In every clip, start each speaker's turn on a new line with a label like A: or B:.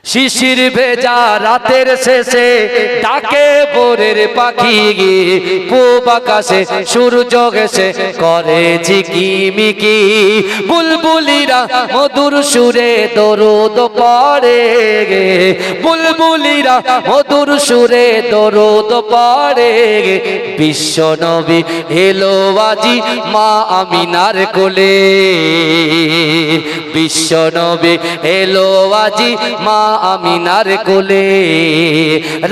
A: শিশির ভেজা রাতের শেষে ডাকে ভোরের পাখি গিয়ে পূব আকাশে সূর্য গেছে করে ঝিকিমিকি বুলবুলিরা মধুর সুরে দরুদ পড়ে গে বুলবুলিরা মধুর সুরে দরুদ পড়ে গে বিশ্ব নবী এলো আজি মা আমিনার কোলে বিশ্ব নবী এলো আজি মা আমিনার কোলে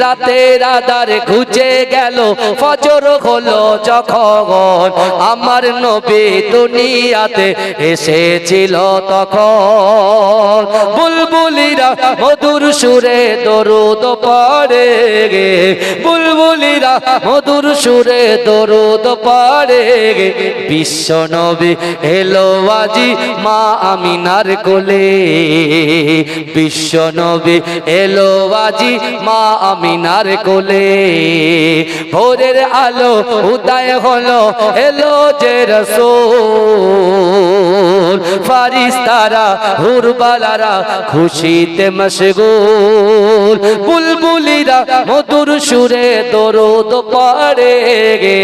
A: রাতের আধার ঘুচে গেল ফজর হলো যখন আমার নবী দুনিয়াতে এসেছিল তখন বুলবুলিরা মধুর সুরে দরুদ পড়ে গে বুলবুলিরা মধুর সুরে দরুদ পড়ে গে বিশ্ব নবী এলো আজি মা আমিনার কোলে বিশ্ব নবী এলো আজি মা আমিনার কোলে ভোরের আলো উদয় হলো এলো যে রাসূল ফারিস্তারা হুরবালারা খুশিতে মশগুল বুলবুলিরা মধুর সুরে দরুদ পড়ে গে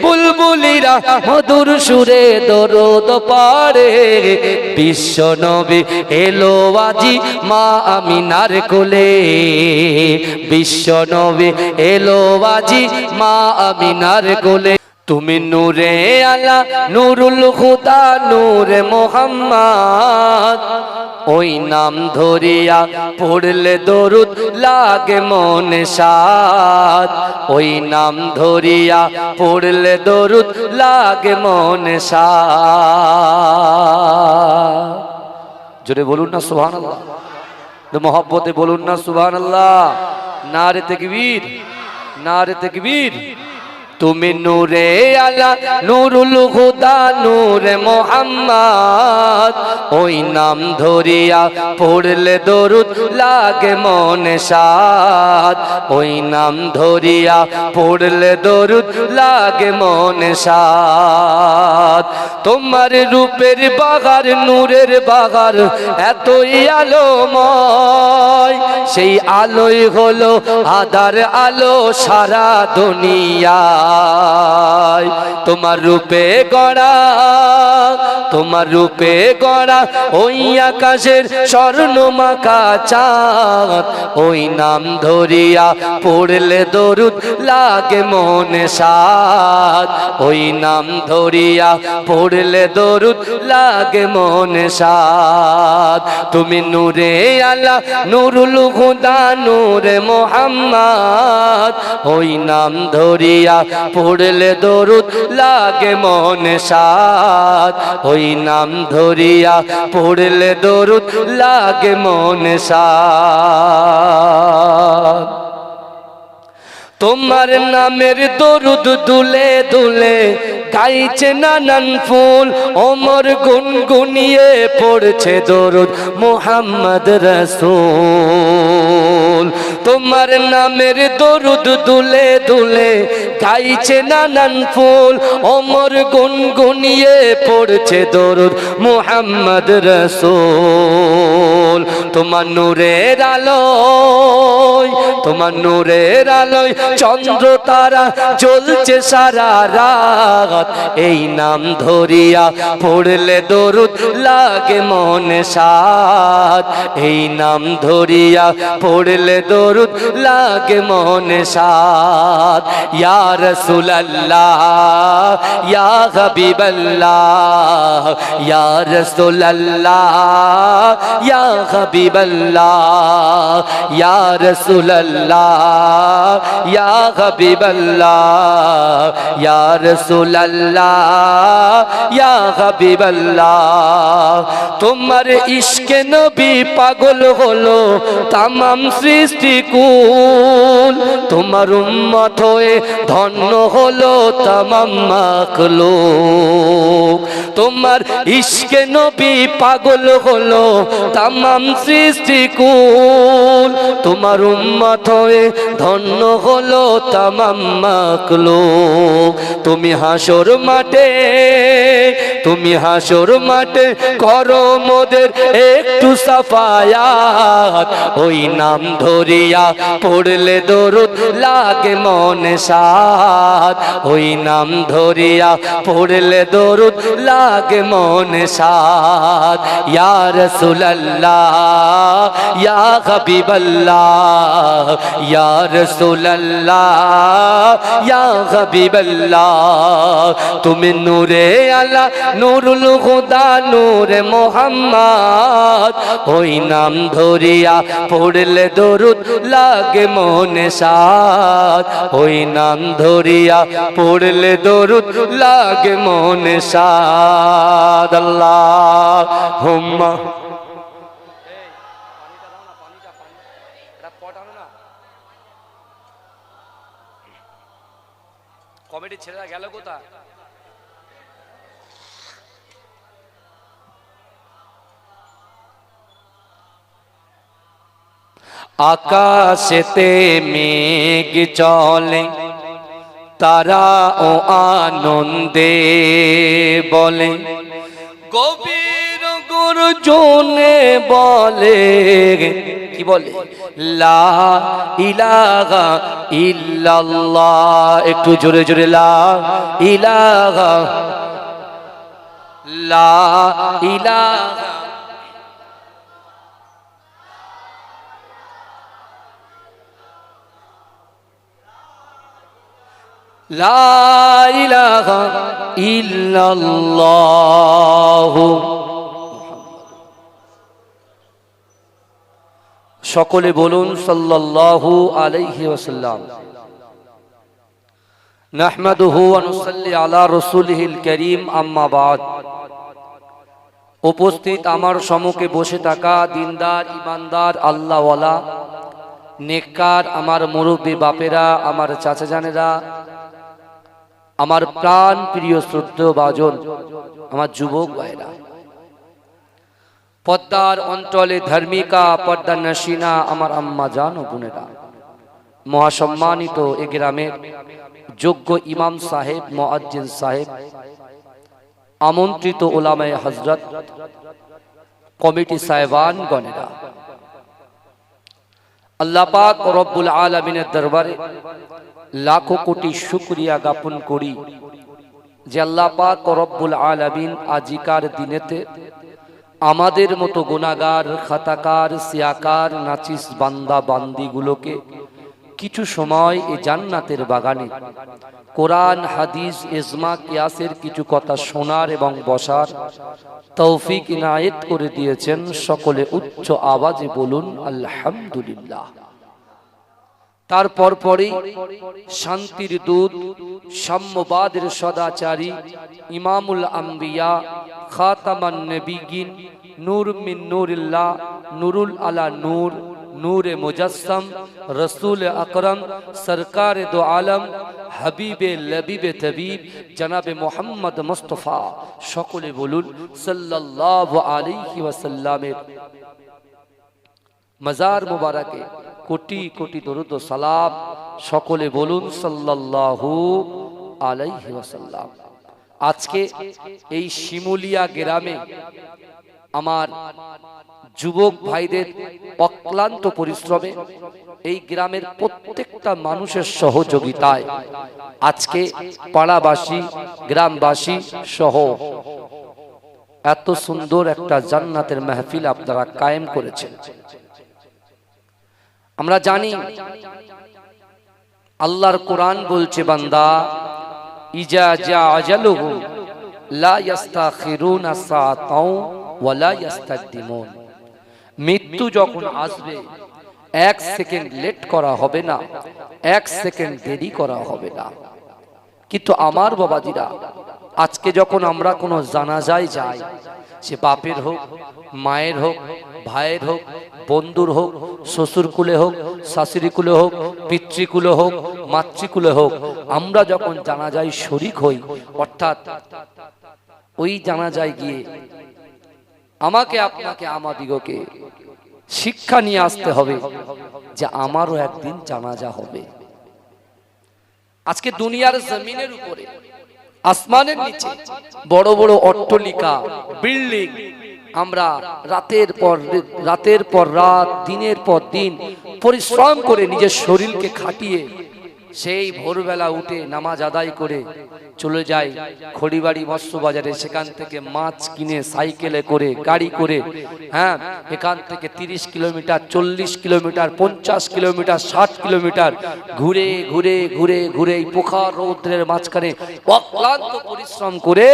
A: বুলবুলিরা মধুর সুরে দরুদ পড়ে গে বিশ্ব নবী এলো আজি মা আমিনার কোলে বিশ্ব নবী এলো আজি মা আমিনার কোলে তুমি নূরে আলা নূরুল খুদা নূরে মোহাম্মদ ওই নাম ধরিয়া পড়লে দরুদ লাগে মনে সাদ ওই নাম ধরিয়া পড়লে দরুদ লাগে মনে সাদ জোরে বলুন না সুবহানাল্লাহ মোহব্বতে বলুন না সুবহানাল্লাহ নারে তাকবীর নারে তাকবীর তুমি নূরে আলা নূরুল খুদা নূরে মোহাম্মদ ওই নাম ধরিয়া পড়লে দরুদ লাগে মনে সাদ ওই নাম ধরিয়া পড়লে দরুদ লাগে মনে সাদ তোমার রূপের বাগার নূরের বাগার এতই আলোময় সেই আলোই হলো আধার আলো সারা দুনিয়া তোমার রূপে গড়া তোমার রূপে গড়া ওই আকাশের স্বর্ণমাখা চাঁদ ওই নাম ধরিয়া পড়লে দরুদ লাগে মনে সাদ ওই নাম ধরিয়া পড়লে দরুদ লাগে মনে সাদ তুমি নূরে আলা নূরুল খুদা নূরে মোহাম্মদ ওই নাম ধরিয়া পড়লে দরুদ লাগে মনে সাদ ওই নাম ধরিয়া পড়লে দরুদ লাগে মনে সাদ তোমার নামের দরুদ দুলে দুলে গাইছে নানান ফুল ওমর গুনগুনিয়ে পড়ছে দরুদ মুহাম্মদ রাসূল তোমার নামের দরুদ দুলে দুলে গাইছে নানান ফুল ওমর গুনগুনিয়ে পড়ছে দরুদ মুহাম্মদ রাসূল তোমার নূরের আলোয় তোমার নূরের আলোয় চন্দ্র তারা জ্বলছে সারা রাত এই নাম ধরিয়া পড়লে দরুদ লাগে মনে সাদ এই নাম ধরিয়া পড়লে দরুদ লাগে মনে সাদ ইয়া রাসূলুল্লাহ ইয়া হাবিবাল্লাহ ইয়া রাসূলুল্লাহ ইয়া হাবিবাল্লাহ ইয়া রাসূলুল্লাহ ইয়া হাবিবাল্লাহ ইয়া রাসূলুল্লাহ ইয়া হাবিবাল্লাহ তোমার ইশকে নবী পাগল হলো तमाम সৃষ্টিকুল তোমার উম্মত হয়ে ধন্য হলো तमाम মাখলুক তোমার ইশকে নবী পাগল হলো तमाम সৃষ্টিকুল তোমার উম্মত হয়ে ধন্য হলো तमाम মাখলুক তুমি হাসর মাঠে তুমি হাসর মাঠে করো মোদের একটু সাফায়াত, ওই নাম ধরিয়া পড়লে দরুদ লাগে মনে সাদ, ওই নাম ধরিয়া পড়লে দরুদ লাগে মনে সাদ। ইয়া রাসূলুল্লাহ ইয়া হাবিবাল্লাহ, ইয়া রাসূলুল্লাহ ইয়া হাবিবাল্লাহ, তুমি নূরে আলা নূরুল খুদা নূরে মুহাম্মদ, ওই নাম ধরিয়া পড়লে দরুদ লাগে মনে সাদ, ওই নাম ধরিয়া পড়লে দরুদ লাগে মনে সাদ। আল্লাহুম্মা কমিটি ছেলেরা গেল কোথায়? আকাশেতে মেঘ চলে তারা ও আনন্দে বলে, গভীর গর্জনে বলে, কি বলে? লা ইলাহা ইল্লাল্লাহ। একটু জোরে জোরে লা ইলাহা, লা ইলাহা লা ইলাহা ইল্লাল্লাহ। সকলে বলুন সাল্লাল্লাহু আলাইহি ওয়াসাল্লাম। নাহমাদুহু ওয়া নুসাল্লি আলা রাসূলিহিল কারীম, আম্মা বাদ। উপস্থিত আমার সম্মুখে বসে থাকা দিনদার ইমানদার আল্লাহওয়ালা নেককার আমার মুরব্বী বাপেরা, আমার চাচা জানেরা, আমার প্রাণ প্রিয় শ্রদ্ধেয় ভাজন, আমার যুবক ভাইরা, পদ্মার অঞ্চলে ধার্মিকা পর্দা নসিনা আমার আম্মা জান ও বোনেরা, মহাসম্মানিত এ গ্রামের যোগ্য ইমাম সাহেব, মুয়াজ্জিন সাহেব, আমন্ত্রিত উলামায়ে হযরত, কমিটি সাহেবান গণেরা, আল্লাহ পাক রব্বুল আলামিনের দরবারে লাখো কোটি শুকরিয়া জ্ঞাপন করি যে আল্লাহ পাক রব্বুল আলামিন আজিকার দিনেতে আমাদের মতো গুনাহগার, খাতাকার, সিয়াকার, নাচিস বান্দা বান্দিগুলোকে কিছু সময় এই জান্নাতের বাগানে কোরআন, হাদিস, ইজমা, কিয়াসের কিছু কথা শোনার এবং বসার তৌফিক ইনায়েত করে দিয়েছেন। সকলে উচ্চ আওয়াজে বলুন আলহামদুলিল্লাহ। তারপর পরেই শান্তির দূত, সাম্যবাদের সদাচারী, ইমামুল আম্বিয়া, খাতামান নবিয়্যিন, নূর মিন নূরিল্লাহ, নূরুল আলা নূর, নূরে মুজাসসাম, রসুল আকরম, সরকার দো আলম, হাবিবে লবিবে তবিব, জনাবে মোহাম্মদ মুস্তাফা, সকলে বলুন সাল্লাল্লাহু আলাইহি ওয়াসাল্লামের মাজার মুবারকে কোটি কোটি দরুদ ও সালাম। সকলে বলুন সাল্লাল্লাহু আলাইহি ওয়াসাল্লাম। আজকে এই শিমুলিয়া গ্রামে আমার যুবক ভাইদের অক্লান্ত পরিশ্রমে, এই গ্রামের প্রত্যেকটা মানুষের সহযোগিতায় আজকে পাড়াবাসী, গ্রামবাসী সহ এত সুন্দর একটা জান্নাতের মাহফিল আপনারা কায়েম করেছেন। আমরা জানি আল্লাহর কোরআন বলছে, বান্দা ইজা জা আজালুহুম লা ইস্তাখিরুনা সাআতাও ওয়া লা ইস্তাকদিমুন। মৃত্যু যখন আসবে এক সেকেন্ড লেট করা হবে না, এক সেকেন্ড দেরি করা হবে না। কিন্তু আমার বাবাজিরা, আজকে যখন আমরা কোনো জানাজায় যাই, সে বাপের হোক, মায়ের হোক, ভাইয়ের হোক, বন্ধুর হোক, শ্বশুর কুলে হোক, শাশুড়ি কুলে হোক, পিতৃকুলে হোক, মাতৃকুলে হোক, আমরা যখন জানাজায় শরীক হই, অর্থাৎ ওই জানাজায় গিয়ে আমাকে, আপনাকে, আমাদিগকে শিক্ষা নিয়ে আসতে হবে যে আমারও একদিন জানাজা হবে। আজকে দুনিয়ার জমিনের উপরে আসমানের নিচে বড় বড় অট্টালিকা, বিল্ডিং, আমরা রাতের পর রাত, দিনের পর দিন পরিশ্রম করে নিজের শরীরকে খাটিয়ে সেই ভোরবেলা উঠে নামাজ আদায় করে চলে যাই খড়িবাড়ি মৎস্য বাজারে, সেখান থেকে মাছ কিনে সাইকেলে করে, গাড়ি করে, হ্যাঁ, এখান থেকে 30 কিলোমিটার, 40 কিলোমিটার, 50 কিলোমিটার, 60 কিলোমিটার ঘুরে ঘুরে ঘুরে ঘুরে এই প্রখর রৌদ্রের মাঝখানে অক্লান্ত পরিশ্রম করে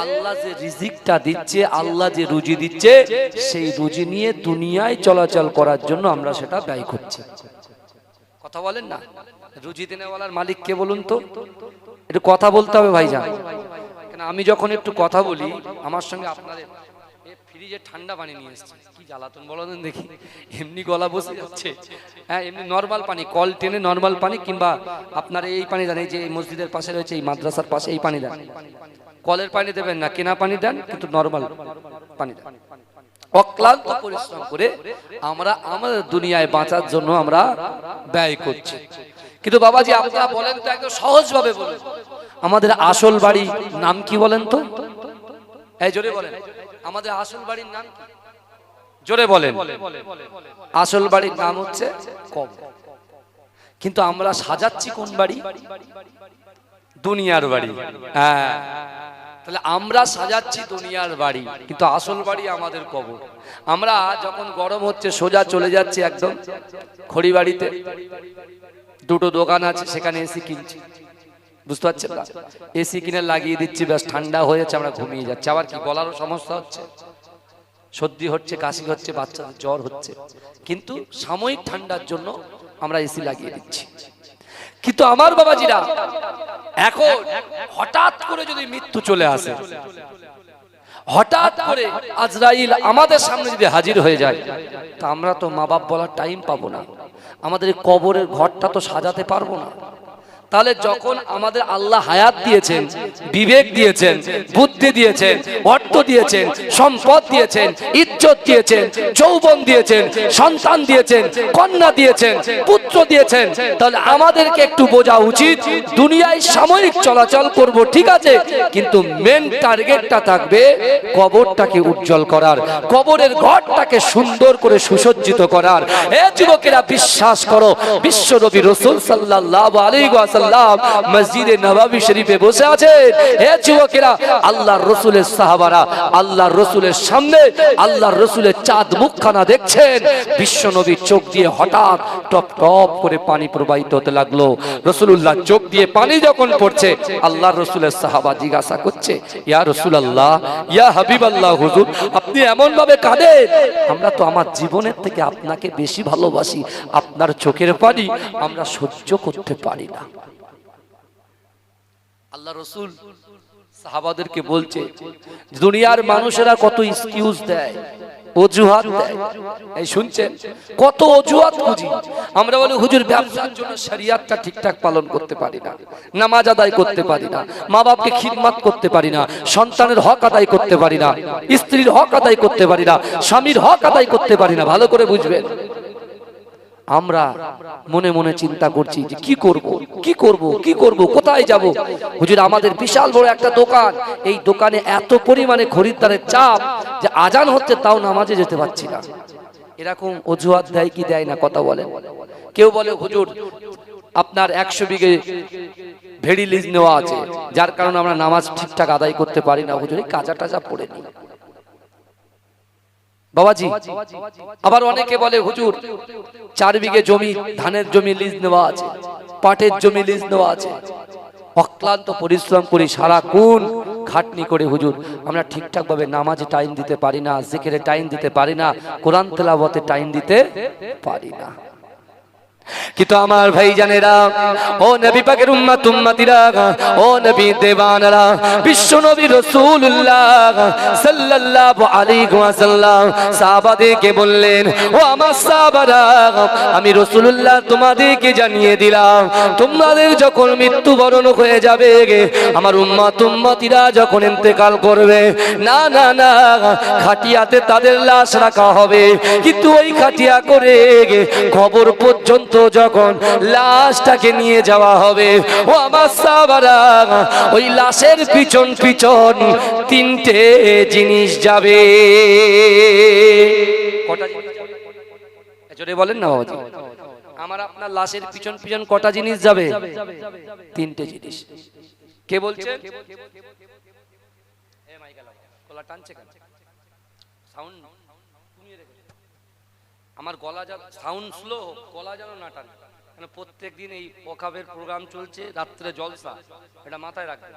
A: আল্লাহ যে রিজিকটা দিচ্ছে, আল্লাহ যে রুজি দিচ্ছে, সেই রুজি নিয়ে দুনিয়ায় চলাচল করার জন্য আমরা সেটা ব্যয় করছি। কথা বলেন না? রুজি দেনেওয়ালার মালিক কে বলুন তো? একটু কথা বলতে হবে ভাইজান। কেন আমি যখন একটু কথা বলি, আমার সঙ্গে আপনাদের ফ্রিজে ঠান্ডা পানি নিয়ে এসছে, কি জ্বালাতন বলেন দেখি, এমনি গলা বসে যাচ্ছে। হ্যাঁ, এমনি নর্মাল পানি, কল টেনে নর্মাল পানি, কিংবা আপনার এই পানি দেন, এই যে এই মসজিদের পাশে রয়েছে, এই মাদ্রাসার পাশে এই পানি দেন। কলের পানি দেবেন না, কেনা পানি দেন, কিন্তু নর্মাল পানি দেন। অক্লান্ত পরিশ্রম করে আমরা আমাদের দুনিয়ায় বাঁচার জন্য আমরা ব্যয় করছি। কিন্তু বাবাজি আপনারা বলেন তো, একদম সহজ ভাবে বলেন, আমাদের আসল বাড়ি নাম কি বলেন তো? এই জোরে বলেন, আমাদের আসল বাড়ির নাম কি? জোরে বলেন। আসল বাড়ির নাম হচ্ছে কবর। কিন্তু আমরা সাজাচ্ছি কোন বাড়ি? দুনিয়ার বাড়ি। হ্যাঁ, তাহলে আমরা সাজাচ্ছি দুনিয়ার বাড়ি, কিন্তু আসল বাড়ি আমাদের কবর। আমরা যখন গরম হচ্ছে সোজা চলে যাচ্ছি একদম খড়িবাড়িতে, দুটো দোকান আছে, সেখানে এসি কিনছি, বুঝতে পারছেন না? এসি কিনে লাগিয়ে দিচ্ছি, ব্যাস ঠান্ডা হয়ে যাচ্ছে, আমরা ঘুমিয়ে যাচ্ছি। আবার কি গলারও সমস্যা হচ্ছে, সর্দি হচ্ছে, কাশি হচ্ছে, বাচ্চাদের জ্বর হচ্ছে, কিন্তু সাময়িক ঠান্ডার জন্য আমরা এসি লাগিয়ে দিচ্ছি। কিন্তু আমার বাবাজিরা, এখন হঠাৎ করে যদি মৃত্যু চলে আসে, হঠাৎ করে আজরাইল আমাদের সামনে যদি হাজির হয়ে যায়, তা আমরা তো মা বাপ বলার টাইম পাবো না, আমাদের কবরের ঘরটা তো সাজাতে পারবো না। তাহলে যখন আমাদের আল্লাহ হায়াত দিয়েছেন, বিবেক দিয়েছেন, বুদ্ধি দিয়েছেন, অর্থ দিয়েছেন, সম্পদ দিয়েছেন, ইজ্জত দিয়েছেন, যৌবন দিয়েছেন, সন্তান দিয়েছেন, কন্যা দিয়েছেন, পুত্র দিয়েছেন, তাহলে আমাদেরকে একটু বোঝা উচিত, দুনিয়ায় সাময়িক চলাচল করব ঠিক আছে, কিন্তু মেন টার্গেটটা থাকবে কবরটাকে উজ্জ্বল করার, কবরের ঘরটাকে সুন্দর করে সুসজ্জিত করার। এ যুবকেরা বিশ্বাস করো, বিশ্বনবী রাসূল সাল্লাল্লাহু আলাইহি ওয়াসাল্লাম মসজিদে নববী শরীফে বসে আছে। হে যুবকেরা, আল্লাহর রাসূলের সাহাবারা আল্লাহর রাসূলের সামনে আল্লাহর রাসূলের চাঁদ মুখখানা দেখছেন, বিশ্বনবীর চোখ দিয়ে হঠাৎ টপ টপ করে পানি প্রবাহিত হতে লাগলো। রাসূলুল্লাহ চোখ দিয়ে পানি যখন পড়ছে, আল্লাহর রাসূলের সাহাবা জিজ্ঞাসা করছে, ইয়া রাসূলুল্লাহ, ইয়া হাবিবাল্লাহ, হুজুর আপনি এমন ভাবে কাঁদেন, আমরা তো আমার জীবনের থেকে আপনাকে বেশি ভালোবাসি, আপনার চোখের পানি আমরা সহ্য করতে পারি না। আল্লাহ রাসূল সাহাবাদেরকে বলছে, দুনিয়ার মানুষেরা কত এক্সকিউজ দেয়, অজুহাত দেয়, এই শুনছেন কত অজুহাত খুঁজি। আমরা বলি হুজুর ব্যবসার জন্য শরিয়াতটা ঠিকঠাক পালন করতে পারি না, নামাজ আদায় করতে পারি না, মা বাপকে খিদমত করতে পারি না, সন্তানের হক আদায় করতে পারি না, স্ত্রীর হক আদায় করতে পারি না, স্বামীর হক আদায় করতে পারি না। ভালো করে বুঝবেন, আমরা মনে মনে চিন্তা করছি যে কি করব, কি করব, কি করব, কোথায় যাব। হুজুর আমাদের বিশাল বড় একটা দোকান, এই দোকানে এত পরিমাণে খরিদ্দারের চাপ যে আজান হচ্ছে তাও নামাজে যেতে পারছি না। এরকম অজুহাত দেয় কি দেয় না? কথা বলে। কেউ বলে হুজুর আপনার 100 বিঘে ভেড়ি লিজ নেওয়া আছে, যার কারণে আমরা নামাজ ঠিকঠাক আদায় করতে পারি না। হুজুর কাজা টাজা পড়ে নি বাবাজি। আবার অনেকে বলে হুজুর 4 বিঘে জমি, ধানের জমি লিজ নেওয়া আছে, পাটের জমি লিজ নেওয়া আছে, অক্লান্ত পরিশ্রম করি, সারাক্ষণ খাটনি করে হুজুর আমরা ঠিকঠাক ভাবে নামাজে টাইম দিতে পারি না, জিকিরে টাইম দিতে পারি না, কোরআন তেলাওয়াতে টাইম দিতে পারি না। কিন্তু আমার ভাইজানেরা, ও নবী পাকের উম্মত উম্মতিরা, ও নবী দেওয়ানরা, বিশ্ব নবী রাসূলুল্লাহ সাল্লাল্লাহু আলাইহি ওয়াসাল্লাম সাহাবাদেরকে বললেন, ও আমার সাহাবারা, আমি রাসূলুল্লাহ তোমাদেরকে জানিয়ে দিলাম, তোমাদের যখন মৃত্যুবরণ হয়ে যাবে, আমার উম্মত উম্মতিরা যখন ইন্তেকাল করবে, না না না, খাটিয়াতে তাদের লাশ রাখা হবে, কিন্তু ওই খাটিয়া করে কবর পর্যন্ত যখন লাশটাকে নিয়ে যাওয়া হবে, ও আমার সাহাবারা, ওই লাশের পিছন পিছন তিনটে জিনিস যাবে। কটা জিনিস? জোরে বলেন না বাবাজি। আমার আপনার লাশের পিছন পিছন কটা জিনিস যাবে? তিনটে জিনিস। কে বলছেন? আমার গলা যেন সাউন্ড স্লো, গলা যেন না টানে, কারণ প্রত্যেক দিন এই ওয়াকাফের প্রোগ্রাম চলছে, রাত্রে জলসা, এটা মাথায় রাখবে।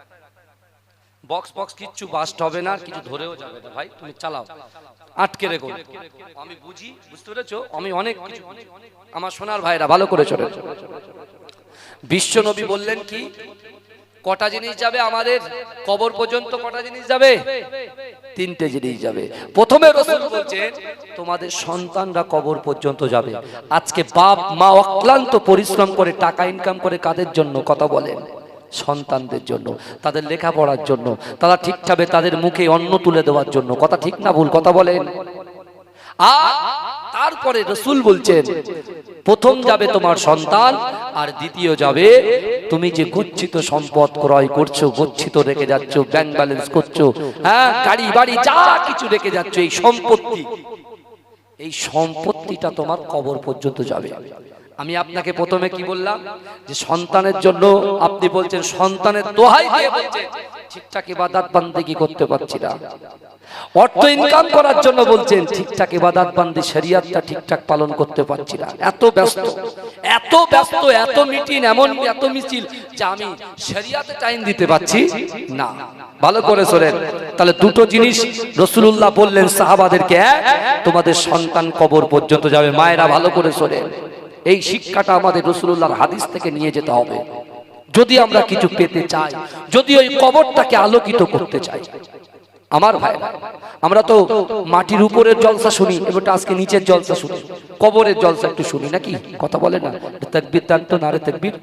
A: বক্স বক্স কিচ্ছু বাস্ট হবে না, কিছু ধরেও যাবে না ভাই, তুমি চালাও, আটকে রেখো। আমি বুঝি, বুঝতে পেরেছো? আমি অনেক কিছু, আমার সোনার ভাইরা ভালো করে চলে। বিশ্ব নবী বললেন কি কটা জিনিস যাবে আমাদের কবর পর্যন্ত? কটা জিনিস যাবে? তিনটে জিনিস যাবে। প্রথমে রাসূল বলছেন তোমাদের সন্তানরা কবর পর্যন্ত যাবে। আজকে বাপ মা অক্লান্ত পরিশ্রম করে টাকা ইনকাম করে কাদের জন্য? কথা বলেন, সন্তানদের জন্য, তাদের লেখাপড়ার জন্য, তারা ঠিকভাবে তাদের মুখে অন্ন তুলে দেওয়ার জন্য। কথা ঠিক না ভুল? কথা বলেন। আর তারপরে রাসূল বলছেন প্রথম যাবে তোমার সন্তান, আর দ্বিতীয় যাবে তুমি যে গচ্ছিত সম্পদ ক্রয় করছো, গচ্ছিত রেখে যাচ্ছ, ব্যাংক ব্যালেন্স করছো, হ্যাঁ, গাড়ি বাড়ি যা কিছু রেখে যাচ্ছ, এই সম্পত্তি, এই সম্পত্তিটা তোমার কবর পর্যন্ত যাবে। আমি আপনাকে প্রথমে কি বললাম যে সন্তানের জন্য আপনি বলছেন, সন্তানের দোহাই দিয়ে বলছেন ঠিকঠাক ইবাদত বান্দেগি করতে পারছি না, অর্থ ইনকাম করার জন্য বলছেন ঠিকঠাক ইবাদত বান্দি শরিয়তটা ঠিকঠাক পালন করতে পারছি না, এত ব্যস্ত, এত ব্যস্ত, এত মিটিং, এমন এত মিছিল যে আমি শরিয়তে টাইম দিতে পারছি না। ভালো করে শোনেন, তাহলে দুটো জিনিস রাসূলুল্লাহ বললেন সাহাবাদেরকে, তোমাদের সন্তান কবর পর্যন্ত যাবে। মায়েরা ভালো করে শোনেন, এই শিক্ষাটা আমাদের রাসূলুল্লাহর হাদিস থেকে নিয়ে যেতে হবে যদি আমরা কিছু পেতে চাই, যদি ওই কবরটাকে আলোকিত করতে চাই। আমার ভাই, আমরা তো মাটির উপরের জলসা শুনি, এবারটা আজকে নিচের জলসা শুনি, কবরের জলসা একটু শুনি নাকি? কথা বলে না? তাকবীর দেন তো, নারে তাকবীর,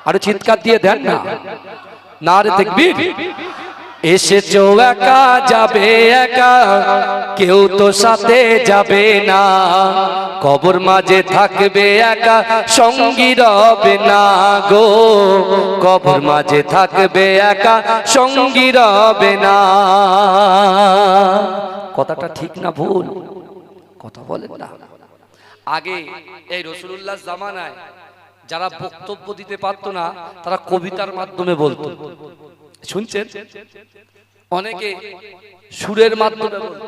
A: আরে চিৎকার দিয়ে দেন না, নারে তাকবীর। এসেছো একা যাবে একা, কেউ তো সাথে যাবে না, কবর মাঝে থাকবে একা, সঙ্গী রবে না গো, কবর মাঝে থাকবে একা, সঙ্গী রবে না। কথাটা ঠিক না ভুল? কথা বলেন না। আগে এই রাসূলুল্লাহর জামানায় যারা বক্তব্য দিতে পারতো না, তারা কবিতার মাধ্যমে বলতো। শুনছেন? অনেকে সুরের মাধ্যমে বলতো।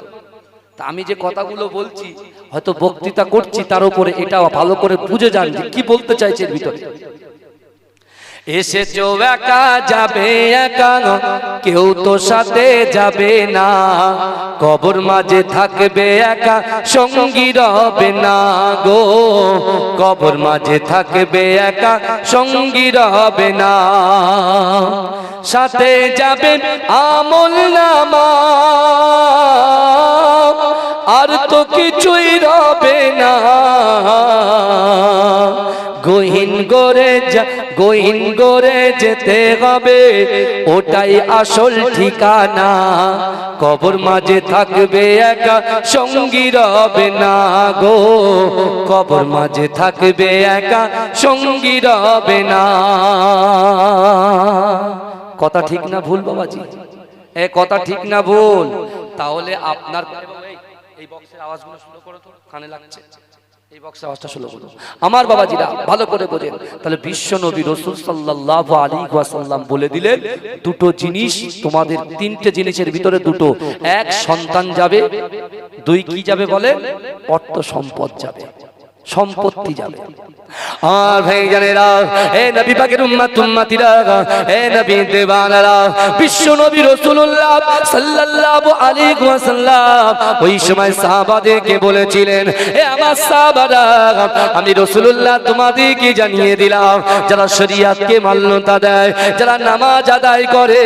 A: তা আমি যে কথাগুলো বলছি, হয়তো বক্তৃতা করছি, তার উপরে এটা ভালো করে বুঝে যান যে কি বলতে চাইছে এর ভিতরে। এসেছো একা যাবে একা, কেউ তো সাথে যাবে না, কবর মাঝে থাকবে একা, সঙ্গী রবে না গো, কবর মাঝে থাকবে একা, সঙ্গী রবে না। সাথে যাবে আমলনামা, আর তো কিছুই রবে না, গহীন গড়ে যেতে হবে, ওটাই আসল ঠিকানা, কবর মাঝে থাকবে একা, সঙ্গী রবে না গো, কবর মাঝে থাকবে একা, সঙ্গী রবে না। কথা ঠিক না ভুল বাবাজি? এ কথা ঠিক না ভুল? তাহলে আপনার এই বক্সের আওয়াজগুলো শুরু করো তো, কানে লাগছে, এই বক্সের আওয়াজটা শুরু করো আমার বাবাজিরা, ভালো করে বোঝেন। তাহলে বিশ্ব নবী রাসূল সাল্লাল্লাহু আলাইহি ওয়াসাল্লাম বলে দিলেন দুটো জিনিস তোমাদের, তিনটে জিনিসের ভিতরে দুটো, এক সন্তান যাবে, দুই কি যাবে বলে? অর্থ সম্পদ যাবে, সম্পত্তি যাবে। আর ভাই জানেরা, হে নবী পাকের উম্মত উম্মতিরা, হে নবী দেওয়ানারা, বিশ্ব নবী রাসূলুল্লাহ সাল্লাল্লাহু আলাইহি ওয়াসাল্লাম ওই সময় সাহাবাদেরকে বলেছিলেন, হে আমার সাহাবারা, আমি রাসূলুল্লাহ তোমাদেরকে জানিয়ে দিলাম, যারা শরীয়তকে মান্যতা দেয়, যারা নামাজ আদায় করে,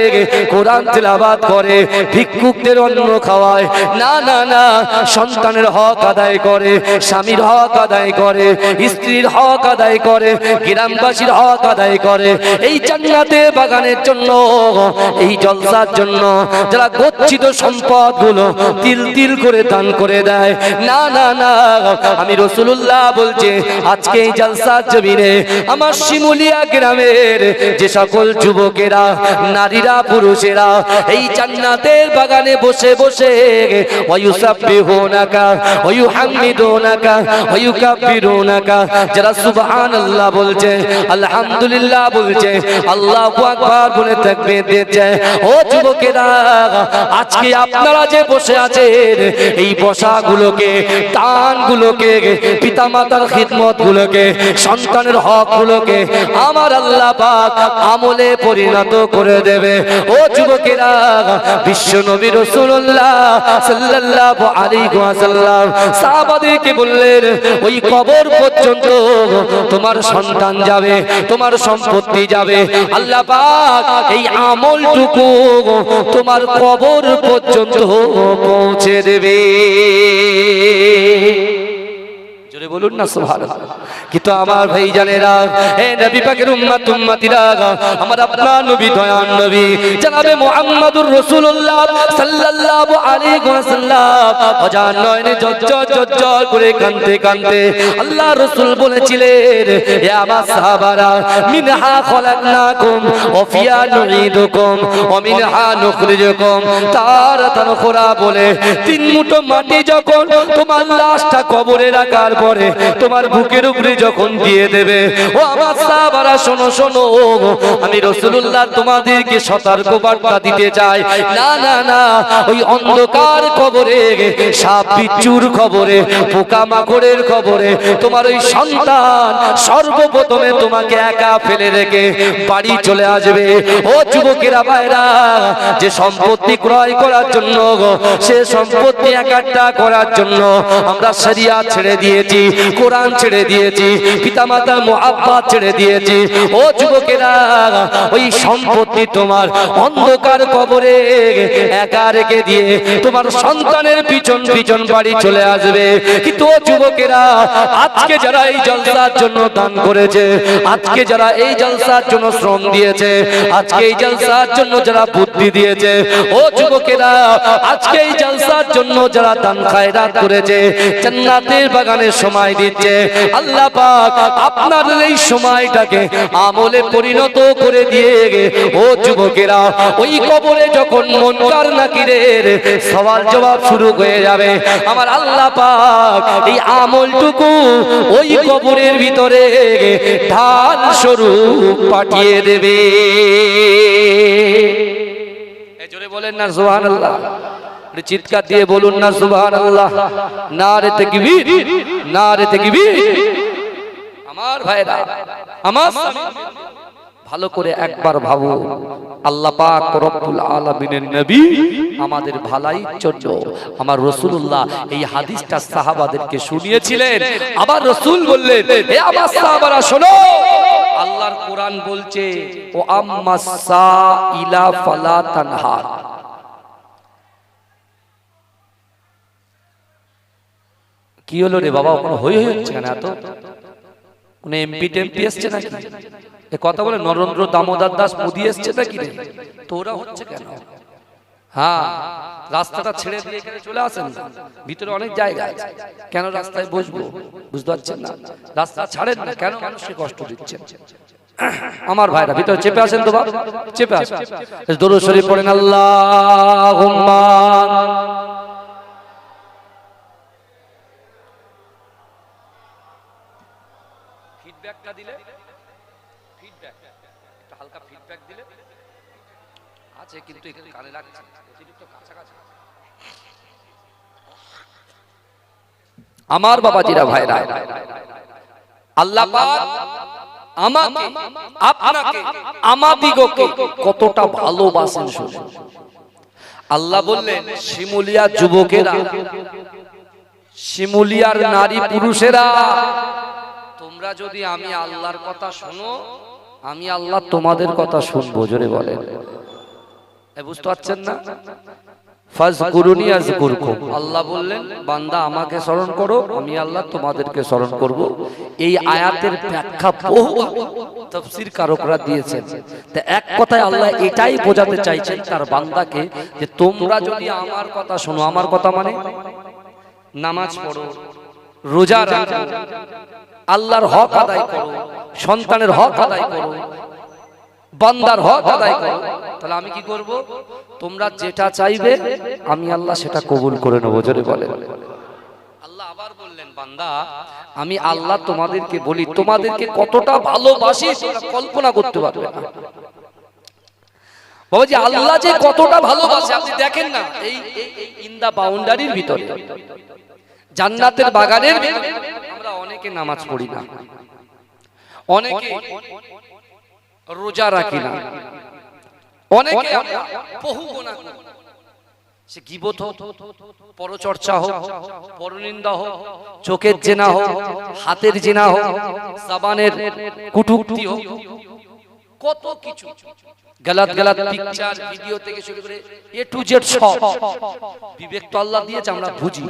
A: কোরআন তেলাওয়াত করে, ভিক্ষুকদের অন্ন খাওয়ায়, না না না, সন্তানের হক আদায় করে, স্বামীর হক আদায় করে, স্ত্রীর হক আদায় করে, গ্রামবাসীর হক আদায় করে, এই জান্নাতের বাগানের জন্য, এই জলসার জন্য যারা গচ্ছিত সম্পদগুলো তিল তিল করে দান করে দেয়। না না না, আমি রাসূলুল্লাহ বলছি আজকে এই জলসার জমিনে আমার শিমুলিয়া গ্রামের যে সকল যুবকেরা, নারীরা, পুরুষেরা এই জান্নাতের বাগানে বসে বসে ওয়ায়ুসাব্বিহুনাকা ওয়ায়ুহাম্মিদুনাকা ওয়ায়ুকাব্বিরুনাকা, যারা সুবহানাল্লাহ বলছে, আলহামদুলিল্লাহ বলছে, আল্লাহু আকবার বলে তাকবীর দিচ্ছে। ও যুবকেরা, আজকে আপনারা যে বসে আছেন এই বসাগুলোকে, দানগুলোকে, পিতামাতার খিদমতগুলোকে, সন্তানের হকগুলোকে আমার আল্লাহ পাক আমলে পরিণত করে দেবে। ও যুবকেরা, বিশ্ব নবী রাসূলুল্লাহ সাল্লাল্লাহু আলাইহি ওয়াসাল্লাম সাহাবাদেরকে বললেন, ওই কবর পর্যন্ত তোমার সন্তান যাবে, তোমার সম্পত্তি যাবে, আল্লাহ পাক এই আমলটুকু তোমার কবর পর্যন্ত পৌঁছে দেবে। জোরে বলুন না সুবহানাল্লাহ। কিন্তু আমার ভাইজানেরা, হে নবী পাকের উম্মত উম্মতিরা, আমার আপনার নবী, দয়ার নবী জনাবে মুহাম্মদুর রাসূলুল্লাহ সাল্লাল্লাহু আলাইহি ওয়াসাল্লাম অজান নয়নে ঝরঝর ঝরঝর করে কাঁদতে কাঁদতে আল্লাহ রাসূল বলেছিলেন, হে আমার সাহাবারা, মিনহা খলাকনাকুম ওয়া ফিহা নুঈদুকুম ওয়া মিনহা নুখরিজুকুম তারাতান উখরা বলে তিন মুঠো মাটি যখন তোমার লাশটা কবরে রাখার পরে তোমার বুকের উপরে যখন দিয়ে দেবে, ও আমার সাহাবারা শোনো শোনো, আমি রাসূলুল্লাহ তোমাদেরকে সতর্ক বার্তা দিতে চাই। না না না, ওই অন্ধকার কবরে, সাপ বিচ্ছুর কবরে, পোকামাকড়ের কবরে তোমার ওই সন্তান সর্বপ্রথমে তোমাকে একা ফেলে রেখে বাড়ি চলে আসবে। ও যুবকেরা ভাইরা, যে সম্পত্তি ক্রয় করার জন্য, সে সম্পত্তি একাট্টা করার জন্য আমরা শরিয়াত ছেড়ে দিয়েছি, কোরআন ছেড়ে দিয়েছি, পিতামাতার মুহাব্বত ছেড়ে দিয়েছি। ও যুবকেরা, ওই সম্পত্তি তোমার অন্ধকার কবরে একা রেখে দিয়ে তোমার সন্তানের পিছন পিছন বাড়ি চলে আসবে। কিন্তু ও যুবকেরা, আজকে যারা এই জলসার জন্য দান করেছে, আজকে যারা এই জলসার জন্য শ্রম দিয়েছে, আজকে এই জলসার জন্য যারা বুদ্ধি দিয়েছে, ও যুবকেরা, আজকে এই জলসার জন্য যারা দান খায়রাত করেছে, জান্নাতের বাগানে সময় দিচ্ছে, আল্লাহ পাক আপনার এই সময়টাকে আমলে পরিণত করে দিয়ে, ও যুবকেরা, ওই কবরে যখন মুনকার নাকিরের সওয়াল জবাব শুরু হয়ে যাবে, আমার আল্লাহ পাক এই আমলটুকু ওই কবরের ভিতরে ঢাল স্বরূপ পাঠিয়ে দেবে। জোরে বলেন না সুবহানাল্লাহ, চিৎকার দিয়ে বলুন না সুবহানাল্লাহ। নারে তাকবীর, নারে তাকবীর। আমার ভাইরা, আমার ভালো করে একবার ভাবো, আল্লাহ পাক রব্বুল আলামিনের নবী আমাদের ভালাইর জন্য আমার রাসূলুল্লাহ এই হাদিসটা সাহাবাদেরকে শুনিয়েছিলেন। আবার রাসূল বললেন, হে আমার সাহাবারা শোনো, আল্লাহর কোরআন বলছে, ও আম্মাস সাইলা ফালা তানহার। কি হলো রে বাবা, ওখানে হই হই হচ্ছে কেন? এত কোন এমপি টেমপি এসছে নাকি? এ কথা বলে নরেন্দ্র দামোদর দাস মোদি এসছে নাকি রে? তো ওরা হচ্ছে কেন? হ্যাঁ, রাস্তাটা ছেড়ে দিয়ে এখানে চলে আসেন, ভিতরে অনেক জায়গা আছে, কেন রাস্তায় বসবো? বুঝতে পারছেন না? রাস্তা ছাড়েন না কেন? মানুষকে কষ্ট দিচ্ছেন। আমার ভাইরা ভিতরে চেপে আসেন তো, বাবা চেপে আসেন। দরুদ শরীফ পড়েন, আল্লাহুম্মা ফিডব্যাকটা দিলে, ফিডব্যাক একটা হালকা ফিডব্যাক দিলে আছে, কিন্তু একটু কানে লাগছে, একটু কাছাকাছি। আমার বাবাজিরা ভাইরা, আল্লাহ পাক আমাকে, আপনাকে, আমাদিগকে কতটা ভালোবাসেন শুনুন। আল্লাহ বললেন, শিমুলিয়া যুবকেরা, শিমুলিয়ার নারী পুরুষেরা, তোমরা যদি আমি আল্লাহর কথা শোনো, আমি আল্লাহ তোমাদের কথা শুনবো। জোরে বলেন, বুঝতে পারছেন না? ফাজকুরুনি আযকুরকুম। আল্লাহ বললেন বান্দা আমাকে স্মরণ করো, আমি আল্লাহ তোমাদেরকে স্মরণ করব। এই আয়াতের ব্যাখ্যা বহু তাফসীর কারকরা দিয়েছেন। তা এক কথায় আল্লাহ এটাই বোঝাতে চাইছেন তার বান্দাকে যে তোমরা যদি আমার কথা শোনো, আমার কথা মানে নামাজ পড়ো, রোজা রাখো, আল্লাহর হক আদায় করো, সন্তানের হক আদায় করো, বান্দার হক আদায় করো, তাহলে আমি কি করব? তোমরা যেটা চাইবে আমি আল্লাহ সেটা কবুল করে নেব। জোরে বলে। আল্লাহ আবার বললেন বান্দা আমি আল্লাহ তোমাদেরকে বলি, তোমাদেরকে কতটা ভালোবাসি তোমরা কল্পনা করতে পারবে না। বাবাজি আল্লাহ যে কতটা ভালোবাসে আপনি দেখেন না, এই ইন দা বাউন্ডারির ভিতরে, জান্নাতের বাগানের ভিতরে আমরা অনেকে নামাজ পড়ি না, অনেকে রোজা রাখি না, অনেকে বহু গুনাহ করি। সে গীবত হোক, পরচর্চা হোক, পরনিন্দা হোক, চোখের জেনা হোক, হাতের জেনা হোক, জবানের কুটুক্তি হোক, কত কিছু গলত গলত পিকচার ভিডিও থেকে শুরু করে এ টু জেড সব বিবেক তো আল্লাহ দিয়েছে, আমরা বুঝি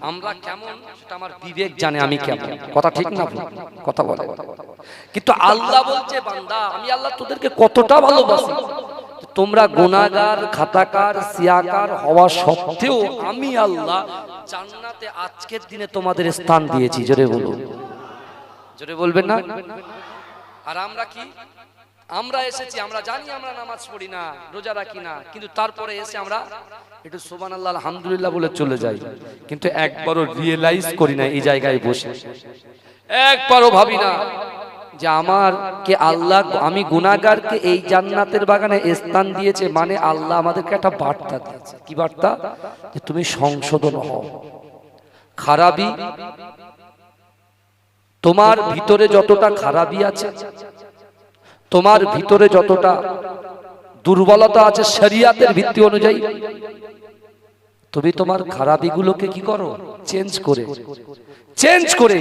A: আমরা কেমন সেটা আমার বিবেক জানে আমি কেমন। কথা ঠিক না? কথা বলে। কিন্তু আল্লাহ বলছে বান্দা আমি আল্লাহ তোদেরকে কতটা ভালোবাসি, তোমরা গুনাহগার, খাতাকার, সিয়াকার হওয়া সত্ত্বেও আমি আল্লাহ জান্নাতে আজকের দিনে তোমাদের স্থান দিয়েছি। জোরে বলুন, জোরে বলবেন না? আর আমরা কি, আমরা এসেছি, আমরা জানি আমরা নামাজ পড়ি না, রোজা রাখি না, কিন্তু তারপরে এসে আমরা একটু সুবহানাল্লাহ আলহামদুলিল্লাহ বলে চলে যাই, কিন্তু একবারও রিয়েলাইজ করি না এই জায়গায় বসে, একবারও ভাবি না যে আমার কে আল্লাহ, আমি গুনাহগারকে এই জান্নাতের বাগানে স্থান দিয়েছে, মানে আল্লাহ আমাদেরকে একটা বার্তা দিয়েছে। কি বার্তা? যে তুমি সংশোধন হও। খারাপি তোমার ভিতরে যতটা খারাপি আছে, তোমার ভিতরে যতটা দুর্বলতা আছে শরিয়াতের ভিত্তি অনুযায়ী, তুমি তোমার খারাপিগুলোকে কি করো? চেঞ্জ করে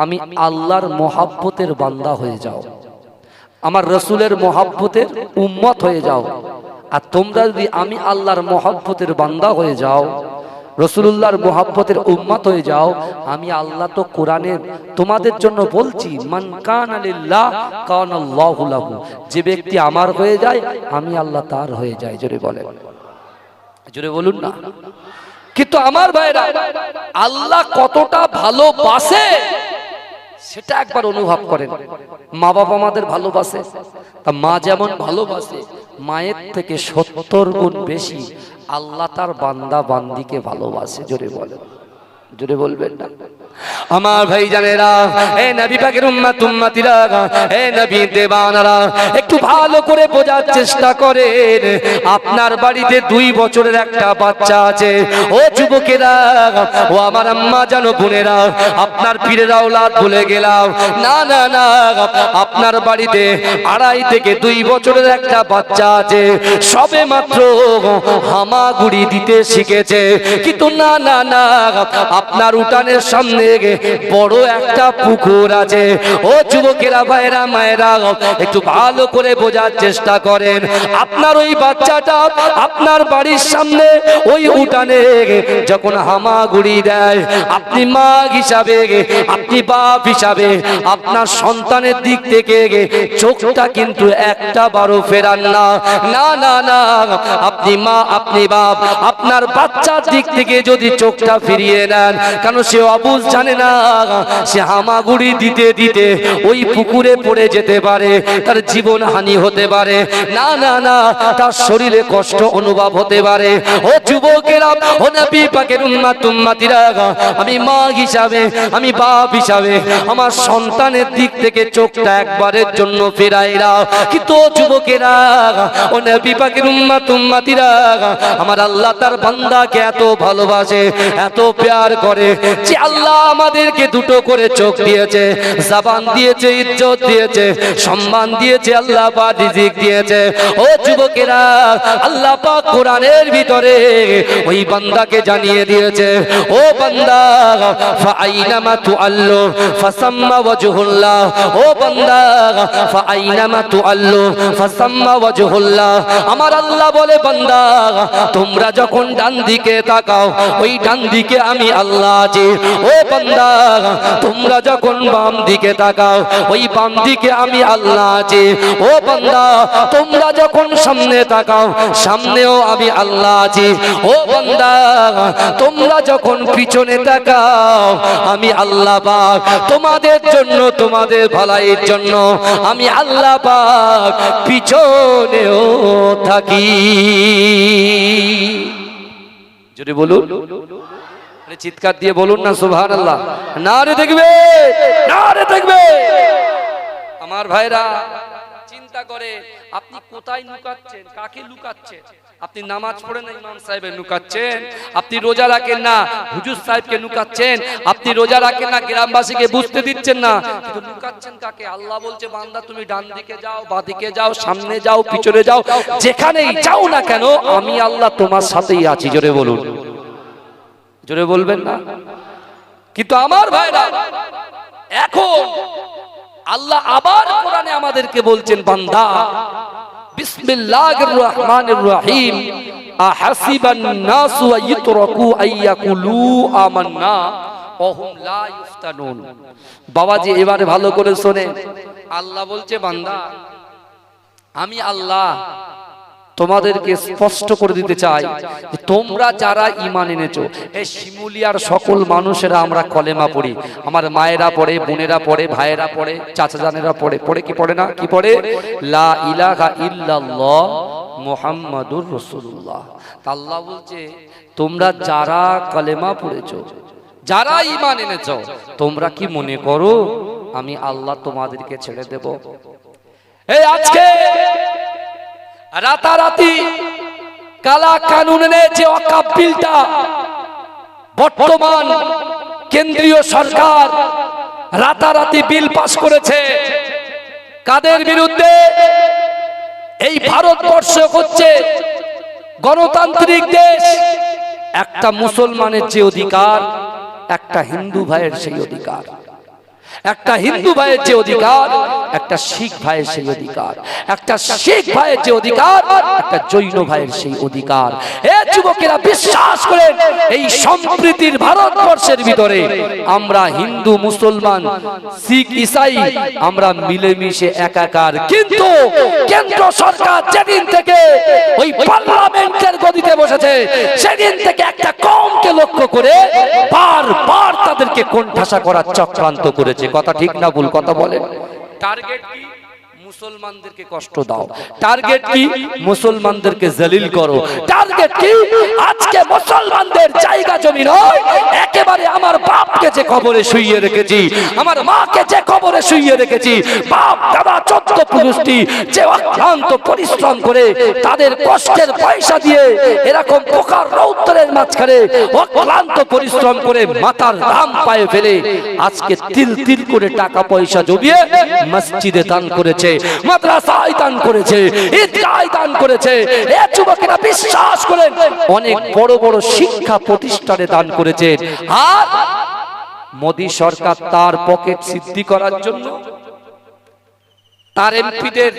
A: আমি আল্লাহর মহাব্বতের বান্দা হয়ে যাও, আমার রসুলের মহাব্বতের উম্মত হয়ে যাও। আর তোমরা যদি আমি আল্লাহর মহাব্বতের বান্দা হয়ে যাও, রাসূলুল্লাহর মুহাব্বতের উম্মত হয়ে যাও, আমি আল্লাহ তো কোরআনে তোমাদের জন্য বলছি মান কানা লিল্লাহ কানাল্লাহু লাহু, যে ব্যক্তি আমার হয়ে যায় আমি আল্লাহ তার হয়ে যায়। জোরে বলেন, জোরে বলুন না। কিন্তু আমার ভাইরা আল্লাহ কতটা ভালোবাসে সেটা একবার অনুভব করেন। মা বাবা আমাদের ভালোবাসে, তা মা যেমন ভালোবাসে মায়ের থেকে 70 গুণ বেশি আল্লাহ তার বান্দা বান্দিকে ভালোবাসে। জোরে বলেন, জোরে বলবেন না? আমার ভাই জানেরা, এ নবী পাকের উম্মত উম্মতিরা, এ নবী দেবানারা, একটু ভালো করে বোঝার চেষ্টা করেন। আপনার বাড়িতে 2 বছরের একটা বাচ্চা আছে, ও যুবকেরা, ও আমার আম্মা জানো বোনেরা, আপনার পীরের আওলাদ বলে গেলাম না না না, আপনার বাড়িতে 2.5 থেকে 2 বছরের একটা বাচ্চা আছে, সবে মাত্র হামাগুড়ি দিতে শিখেছে। কিন্তু না না না, আপনার উঠানের সামনে বড় একটা পুকুর আছে। ও যুবকেরা, ভাইরা, মায়েরা, একটু ভালো করে বোঝার চেষ্টা করেন। আপনার ওই বাচ্চাটা আপনার বাড়ির সামনে ওই উঠানে যখন হামাগুড়ি দেয়, আপনি মা হিসাবে, আপনি বাপ হিসাবে আপনার সন্তানের দিক থেকে চোখটা কিন্তু একটা বারও ফেরান না। না না না, আপনি মা, আপনি বাপ, আপনার বাচ্চার দিক থেকে যদি চোখটা ফিরিয়ে নেন, কারণ সে অবুঝ জানে না, সে হামাগুড়ি দিতে দিতে ওই পুকুরে পড়ে যেতে পারে, তার জীবন হানি হতে পারে। না না না, তার শরীরে কষ্ট অনুভব হতে পারে। ও যুবকেরা, ও নবী পাকের উম্মত উম্মতিরা, আমি মা হিসাবে, আমি বাপ হিসাবে আমার সন্তানের দিক থেকে চোখটা একবারের জন্য ফেরাই না। কিন্তু যুবকেরা, ও নবী পাকের উম্মত উম্মতিরা, আমার আল্লাহ তার বান্দাকে এত ভালোবাসে, এত প্যার করে যে আল্লাহ আমাদেরকে 2টো করে চোখ দিয়েছে, জবান দিয়েছে, ইজ্জত দিয়েছে, সম্মান দিয়েছে, আল্লাহ পাক রিজিক দিয়েছে। ও যুবকেরা, আল্লাহ পাক কোরআনের ভিতরে ওই বান্দাকে জানিয়ে দিয়েছে, ও বান্দা, ফাআইনামা তুআল্লু ফাসাম্মা ওয়াজহুল্লাহ, ও বান্দা, ফাআইনামা তুআল্লু ফাসাম্মা ওয়াজহুল্লাহ। আমার আল্লাহ বলে, বান্দা, তোমরা যখন যখন ডান দিকে তাকাও ওই ডান দিকে আমি আল্লাহ আছি। ও বান্দা তোমরা যখন বাম দিকে তাকাও ওই বাম দিকে আমি আল্লাহ আছি। ও বান্দা তোমরা যখন সামনে তাকাও সামনেও আমি আল্লাহ আছি। ও বান্দা তোমরা যখন পিছনে তাকাও আমি আল্লাহ পাক তোমাদের জন্য তোমাদের ভালাইয়ের জন্য আমি আল্লাহ পাক পিছনেও থাকি। যদি বলুন চিৎকার দিয়ে বলুন না সুবহানাল্লাহ। নারে দেখবে নারে দেখবে। আমার ভাইরা চিন্তা করে আপনি কোথায় লুকাচ্ছেন, কাকে লুকাচ্ছেন? আপনি নামাজ পড়েন না ইমাম সাহেবের লুকাচ্ছেন, আপনি রোজা রাখেন না হুজুর সাহেবকে লুকাচ্ছেন, আপনি রোজা রাখেন না গ্রামবাসীকে বুঝতে দিচ্ছেন না, কিন্তু লুকাচ্ছেন কাকে? আল্লাহ বলছে বান্দা তুমি ডান দিকে যাও বাঁ দিকে যাও সামনে যাও পিছনে যাও যেখানেই যাও না কেন আমি আল্লাহ তোমার সাথেই আছি। জোরে বলুন, জোরে বলবেন না? কিন্তু আমার ভাইরা এখন আল্লাহ আবার কোরআনে আমাদেরকে বলছেন বান্দা বিসমিল্লাহির রহমানির রহিম আহাসিবান নাসু আইয়ুতরাকু আইয়াকুলু আমান্না ওহুম লা ইফতানুন। বাবাজি এবারে ভালো করে শোনেন, আল্লাহ বলছে বান্দা আমি আল্লাহ তোমাদেরকে স্পষ্ট করে দিতে চাই যে তোমরা যারা ঈমান এনেছো, এই শিমুলিয়ার সকল মানুষেরা আমরা কলেমা পড়ি, আমার মায়েরা পড়ে, বোনেরা পড়ে, ভাইয়েরা পড়ে, চাচা জানেরা পড়ে, পড়ে কি পড়ে না? কি পড়ে? লা ইলাহা ইল্লাল্লাহ মুহাম্মাদুর রাসূলুল্লাহ। আল্লাহ বলছে তোমরা যারা কলেমা পড়েছো, যারা ঈমান এনেছো, তোমরা কি মনে করো আমি আল্লাহ তোমাদেরকে ছেড়ে দেব? এই আজকে রাতারাতি কালা কানুন এনেছে ওয়াকফ বিলটা, বর্তমান কেন্দ্রীয় সরকার রাতারাতি বিল পাস করেছে। কাদের বিরুদ্ধে? এই ভারতবর্ষ হচ্ছে গণতান্ত্রিক দেশ, একটা মুসলমানের যে অধিকার একটা হিন্দু ভাইয়ের সেই অধিকার, একটা হিন্দু ভাইয়ের যে অধিকার একটা শিখ ভাইয়ের সেই অধিকার, একটা শিখ ভাইয়ের যে অধিকার একটা জৈন ভাইয়ের সেই অধিকার। এ যুবকেরা বিশ্বাস করেন এই সম্প্রীতির ভারতবর্ষের ভিতরে আমরা হিন্দু মুসলমান শিখ ইসাই আমরা মিলেমিশে একাকার। কিন্তু কেন্দ্র সরকার যেদিন থেকে ওই পার্লামেন্টের গদিতে বসেছে সেদিন থেকে একটা কমকে লক্ষ্য করে বারবার তাদেরকে কোণঠাসা করার চক্রান্ত করেছে। কথা ঠিক না ভুল? কথা বলেন। টার্গেট কি? মুসলমানদেরকে কষ্ট দাও। টার্গেট কি? মুসলমানদেরকে জলিল করো। টার্গেট কি? আজকে মুসলমানদের জায়গা জমি নয়, একেবারে আমার বাপকে যে কবরে শুইয়ে রেখেছি, আমার মাকে যে কবরে শুইয়ে রেখেছি, বাপ দাদা 14 পুরুষটি যে অক্লান্ত পরিশ্রম করে তাদের কষ্টের পয়সা দিয়ে এরকম পোকার রৌদ্রের মাঝখানে অক্লান্ত পরিশ্রম করে মাথার দাম পায়ে ফেলে আজকে তিল তিল করে টাকা পয়সা জমিয়ে মসজিদে দান করেছে, মাদ্রাসায় দান করেছে, ঈদগাহে দান করেছে। এই যুবকেরা বিশ্বাস করেন অনেক বড় বড় শিক্ষা প্রতিষ্ঠানে দান করেছে। আর মোদী সরকার তার পকেট সিদ্ধি করার জন্য তার এমপিদের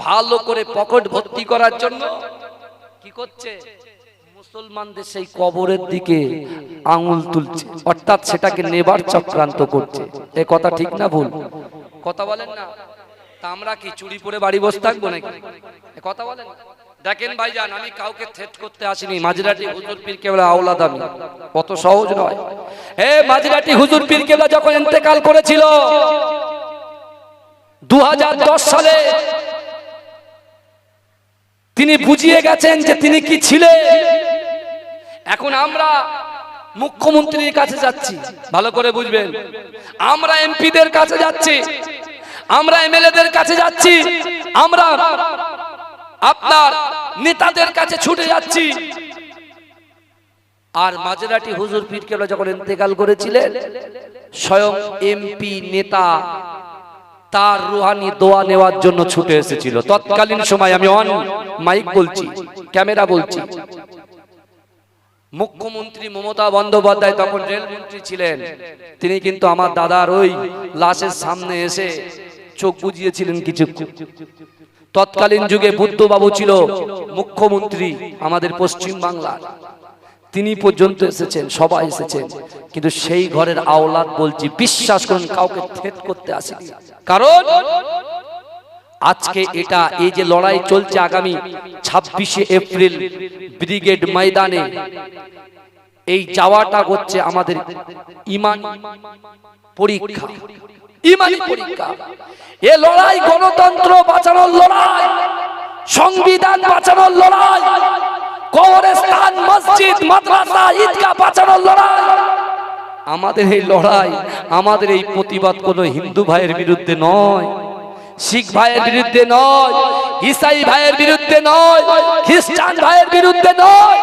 A: ভালো করে পকেট ভর্তি করার জন্য কি করছে? মুসলমানদের সেই কবরের দিকে আঙুল তুলছে, অর্থাৎ সেটাকে নেবার চক্রান্ত করছে। এ কথা ঠিক না ভুল? কথা বলেন না? তা আমরা কি চুরি পরে বাড়ি বসে থাকবো নাকি? কথা বলেন। দেখেন ভাইজান, আমি কাউকে থ্রেট করতে আসিনি। মাঝরাটি হুজুর পীর কেবলা আওলাদ, আমি কত সহজ নয়। মাঝরাটি হুজুর পীর কেবলা যখন ইন্তেকাল করেছিল 2010 সালে, তিনি বুঝিয়ে গেছেন যে তিনি কি ছিলেন। এখন আমরা মুখ্যমন্ত্রীর কাছে যাচ্ছি, ভালো করে বুঝবেন, আমরা এমপিদের কাছে যাচ্ছি, আমরা এমএলএদের কাছে যাচ্ছি, আমরা আপনার নেতাদের কাছে ছুটে যাচ্ছি। আর মাঝরাটি হুজুর পীর কেবলা যখন ইন্তেকাল করেছিলেন স্বয়ং এমপি নেতা তার রুহানি দোয়া নেওয়ার জন্য ছুটে এসেছিল। তৎকালীন সময় আমি অন মাইক বলছি, ক্যামেরা বলছি, মুখ্যমন্ত্রী মমতা বন্দ্যোপাধ্যায় তখন রেলমন্ত্রী ছিলেন। তিনি কিন্তু আমার দাদার ওই লাশের সামনে এসে চোখ বুজিয়েছিলেন কিছু। তৎকালীন যুগে বুদ্ধবাবু ছিল মুখ্যমন্ত্রী আমাদের পশ্চিম বাংলার, তিনি পর্যন্ত এসেছেন, সবাই এসেছেন, কিন্তু সেই ঘরের আওলাদ বলছি বিশ্বাস করুন কাউকে থেট করতে আসেনি। কারণ আজকে এটা এই যে লড়াই চলছে আগামী 26শে এপ্রিল ব্রিগেড ময়দানে, এই যাওয়াটা হচ্ছে আমাদের ঈমান পরীক্ষা, ঈমানি পরীক্ষা। এ লড়াই গণতন্ত্র বাঁচানোর লড়াই, সংবিধান বাঁচানোর লড়াই, কবরস্থান মসজিদ মাদ্রাসা ঈদগাহ বাঁচানোর লড়াই। আমাদের এই লড়াই, আমাদের এই প্রতিবাদ কোনো হিন্দু ভাইয়ের বিরুদ্ধে নয়, শিখ ভাইয়ের বিরুদ্ধে নয়, ঈসাই ভাইয়ের বিরুদ্ধে নয়, খ্রিস্টান ভাইয়ের বিরুদ্ধে নয়।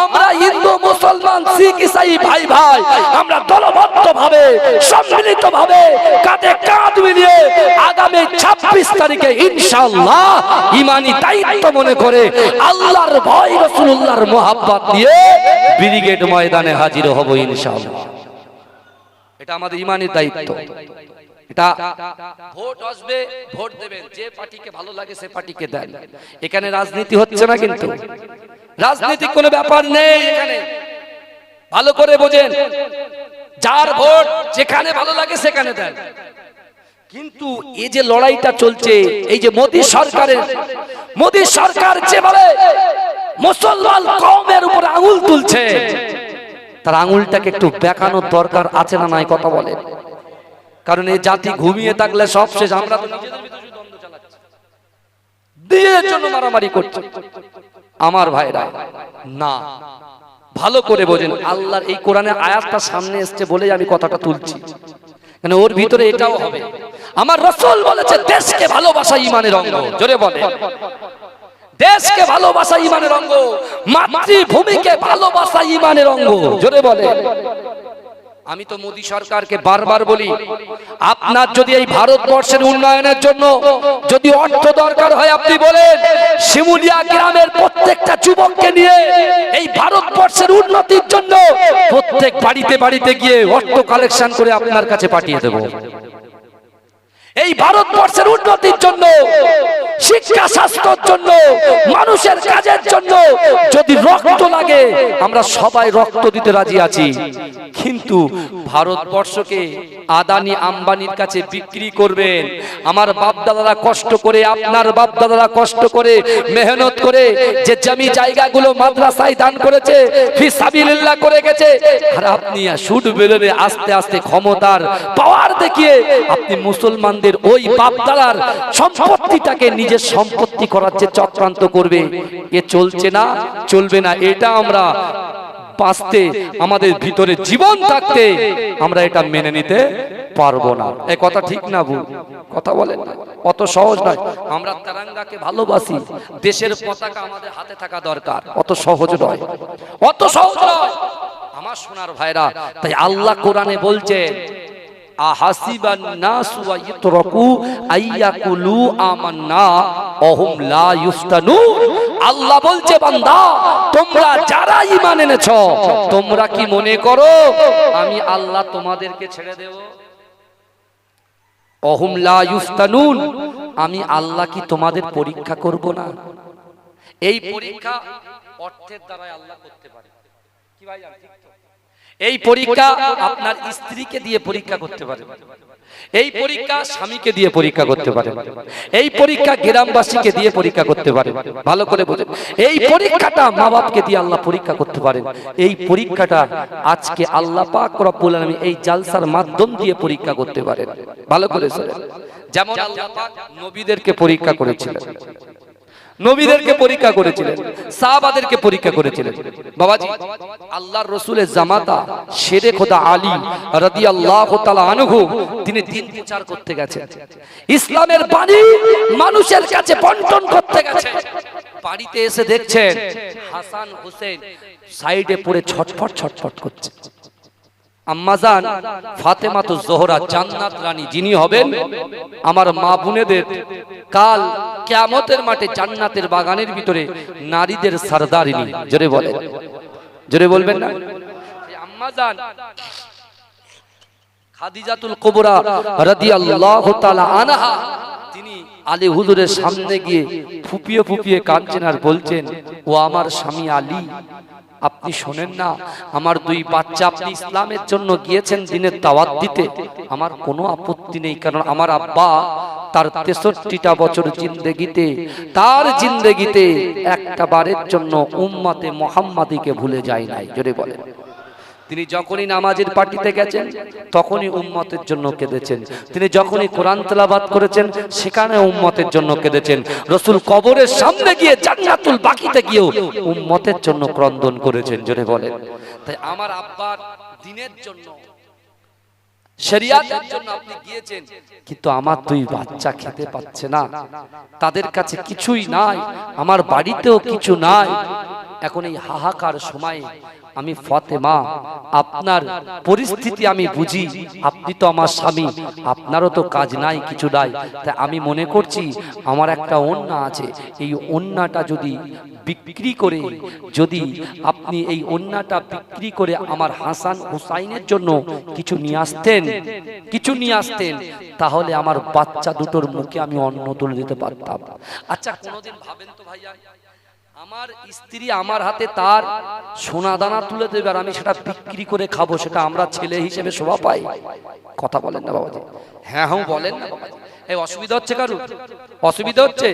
A: আমরা হিন্দু মুসলমান শিখ ঈসাই ভাই ভাই আমরা দলবদ্ধভাবে সম্মিলিতভাবে কাঁধে কাঁধ মিলিয়ে আগামী 26 তারিখে ইনশাআল্লাহ ঈমানি দায়িত্ব মনে করে আল্লাহর ভয় রাসূলুল্লাহর মোহাব্বত নিয়ে ব্রিগেড ময়দানে হাজির হব ইনশাআল্লাহ। এটা আমাদের ঈমানি দায়িত্ব। এটা ভোট আসবে, ভোট দেবেন, যে পার্টিকে ভালো লাগে সে পার্টিকে দেন। এখানে রাজনীতি হচ্ছে না, কিন্তু রাজনীতির কোনো ব্যাপার নেই এখানে, ভালো করে বোঝেন। যার ভোট যেখানে ভালো লাগে সেখানে দেন। কিন্তু এই যে লড়াইটা চলছে, এই যে মোদী সরকার যেভাবে মুসলমান কওমের উপর আঙুল তুলছে, তার আঙুলটাকে একটু বেঁকানোর দরকার আছে না নাই, কথা বলে। কারণ এই জাতি ঘুমিয়ে থাকলে সব শেষ। আমরা তো নিজেদের ভিতরে দ্বন্দ্ব চালাচ্ছি, দিনের জন্য মারামারি করছি। আমার ভাইরা না, ভালো করে বোঝেন, আল্লাহর এই কোরআনের আয়াতটা সামনে এসছে বলে আমি কথাটা তুলছি, মানে ওর ভিতরে এটাও হবে। আমার রাসূল বলেছে দেশকে ভালোবাসা ঈমানের অঙ্গ। জোরে বলে, দেশকে ভালোবাসা ঈমানের অঙ্গ, মাতৃভূমিকে ভালোবাসা ঈমানের অঙ্গ। জোরে বলে। আমি তো মোদী সরকারকে বারবার বলি, আপনার যদি এই ভারতবর্ষের উন্নয়নের জন্য যদি অর্থ দরকার হয়, আপনি বলেন শিমুলিয়া গ্রামের প্রত্যেকটা যুবককে নিয়ে এই ভারতবর্ষের উন্নতির জন্য প্রত্যেক বাড়িতে বাড়িতে গিয়ে অর্থ কালেকশন করে আপনার কাছে পাঠিয়ে দেব। এই ভারতবর্ষের উন্নতির জন্য, শিক্ষা স্বাস্থ্যের জন্য, মানুষের কাজের জন্য যদি রক্ত লাগে আমরা সবাই রক্ত দিতে রাজি আছি। কিন্তু ভারতবর্ষকে আদানি আম্বানির কাছে বিক্রি করবেন? আমার বাপ দাদারা কষ্ট করে, আপনার বাপ দাদারা কষ্ট করে মেহনত করে যে জমি জায়গাগুলো মাদ্রাসায় দান করেছে, ফি সাবিলিল্লাহ করে গেছে, আর আপনি সুদ বেরোবে আস্তে আস্তে ক্ষমতার পাওয়ার দেখিয়ে আপনি মুসলমানদের ওই বাপ দাদার সম্পত্তিটাকে নিজের সম্পত্তি করার যে চক্রান্ত করবে, এ চলছে না, চলবে না। এটা আমরা বাঁচতে, আমাদের ভিতরে জীবন থাকতে আমরা এটা মেনে নিতে পারবো না। এই কথা ঠিক না ভুল? কথা বলেন না, অত সহজ নয়। আমরা তেরঙ্গাকে ভালোবাসি, দেশের পতাকা আমাদের হাতে থাকা দরকার, অত সহজ নয়, অত সহজ নয় আমার সোনার ভাইরা। তাই আল্লাহ কোরআনে বলছে আহাসিবান নাসু ওয়ায়তরাকু আইয়াকুলু আমান্না ওহুম লা ইফতানুন। আল্লাহ বলছে বান্দা, তোমরা যারা ঈমান এনেছো, তোমরা কি মনে করো আমি আল্লাহ তোমাদেরকে ছেড়ে দেব? ওহুম লা ইফতানুন, আমি আল্লাহ কি তোমাদের পরীক্ষা করব না? এই পরীক্ষা অর্থের দ্বারা আল্লাহ করতে পারে কি ভাই? এই পরীক্ষা আপনার স্ত্রীকে দিয়ে পরীক্ষা করতে পারে, এই পরীক্ষা স্বামীকে দিয়ে পরীক্ষা করতে পারে, এই পরীক্ষা গ্রামবাসীকে দিয়ে পরীক্ষা করতে পারে। ভালো করে বোঝেন, এই পরীক্ষাটা মা বাপকে দিয়ে আল্লাহ পরীক্ষা করতে পারেন। এই পরীক্ষাটা আজকে আল্লাহ পাক রব্বুল আলামিন এই জালসার মাধ্যম দিয়ে পরীক্ষা করতে পারেন। ভালো করে শুনেন, যেমন আল্লাহ পাক নবীদেরকে পরীক্ষা করেছিলেন, নবীদেরকে পরীক্ষা করেছিলেন, সাহাবাদেরকে পরীক্ষা করেছিলেন। বাবাজি, আল্লাহর রাসূলের জামাতা শেরে খোদা আলী রাদিয়াল্লাহু তাআলা আনহু, তিনি দিন প্রচার করতে গেছেন, ইসলামের বাণী মানুষের কাছে বন্টন করতে গেছেন। বাড়িতে এসে দেখছেন হাসান হোসেন সাইডে পড়ে ছটফট ছটফট করছে। আম্মাজান ফাতেমাতুজ জোহরা জান্নাত রানী, যিনি হবেন আমার মা বোনেদের কাল কিয়ামতের মাঠে জান্নাতের বাগানের ভিতরে নারীদের সরদারিনী। জোরে বলেন, জোরে বলবেন না? আম্মাজান খাদিজাতুল কুবরা রাদিয়াল্লাহু তাআলা আনহা, তিনি আলী হুজুরের সামনে গিয়ে ফুপিয়ে ফুপিয়ে কাঁদছেন আর বলছেন, ও আমার স্বামী আলী, আপনি শোনেন না, আমার দুই বাচ্চা আপনি ইসলামের জন্য গিয়েছেন দিনের দাওয়াত দিতে, আমার কোনো আপত্তি নেই, কারণ আমার আব্বা তার ৬৩টা বছর জিন্দেগিতে, তার জিন্দেগিতে একটা বারের জন্য উম্মতে মুহাম্মাদিকে ভুলে যায় নাই। জোরে বলেন। তিনি যখনই নামাজের পার্টিতে গেছেন তখনই উম্মতের জন্য কেঁদেছেন, তিনি যখনই কোরআন তেলাওয়াত করেছেন সেখানে উম্মতের জন্য কেঁদেছেন, রাসূল কবরের সামনে গিয়ে জান্নাতুল বাকিতে গিয়েও উম্মতের জন্য ক্রন্দন করেছেন। জোরে বলেন। তাই আমার আব্বার দ্বীনের জন্য, শরিয়াতের জন্য আপনি গিয়েছেন, কিন্তু আমার দুই বাচ্চা খেতে পাচ্ছে না, তাদের কাছে কিছুই নাই, আমার বাড়িতেও কিছু নাই। এখন এই হাহাকার সময়ে আমি ফাতেমা, আপনার পরিস্থিতি আমি বুঝি, আপনি তো আমার স্বামী, আপনারও তো কাজ নাই, কিছু নাই, তাই আমি মনে করছি আমার একটা ওন্না আছে, এই ওন্নাটা যদি বিক্রি করে, যদি আপনি এই ওন্নাটা বিক্রি করে আমার হাসান হুসাইনের জন্য কিছু নিয়ে আসতেন, তাহলে আমার বাচ্চা দুটোর মুখে আমি অন্ন তুলে দিতে পারতাম। আচ্ছা কোনোদিন ভাবেন তো ভাইয়া, আমার স্ত্রী আমার হাতে তার সোনা দানা তুলে দেবে আর আমি সেটা বিক্রি করে খাবো, সেটা আমরা ছেলে হিসেবে শোভা পাই? কথা বলেন না বাবাজি? হ্যাঁ হ্যাঁ বলেন না বাবাজি। এই অসুবিধা হচ্ছে কারু? অসুবিধা হচ্ছে?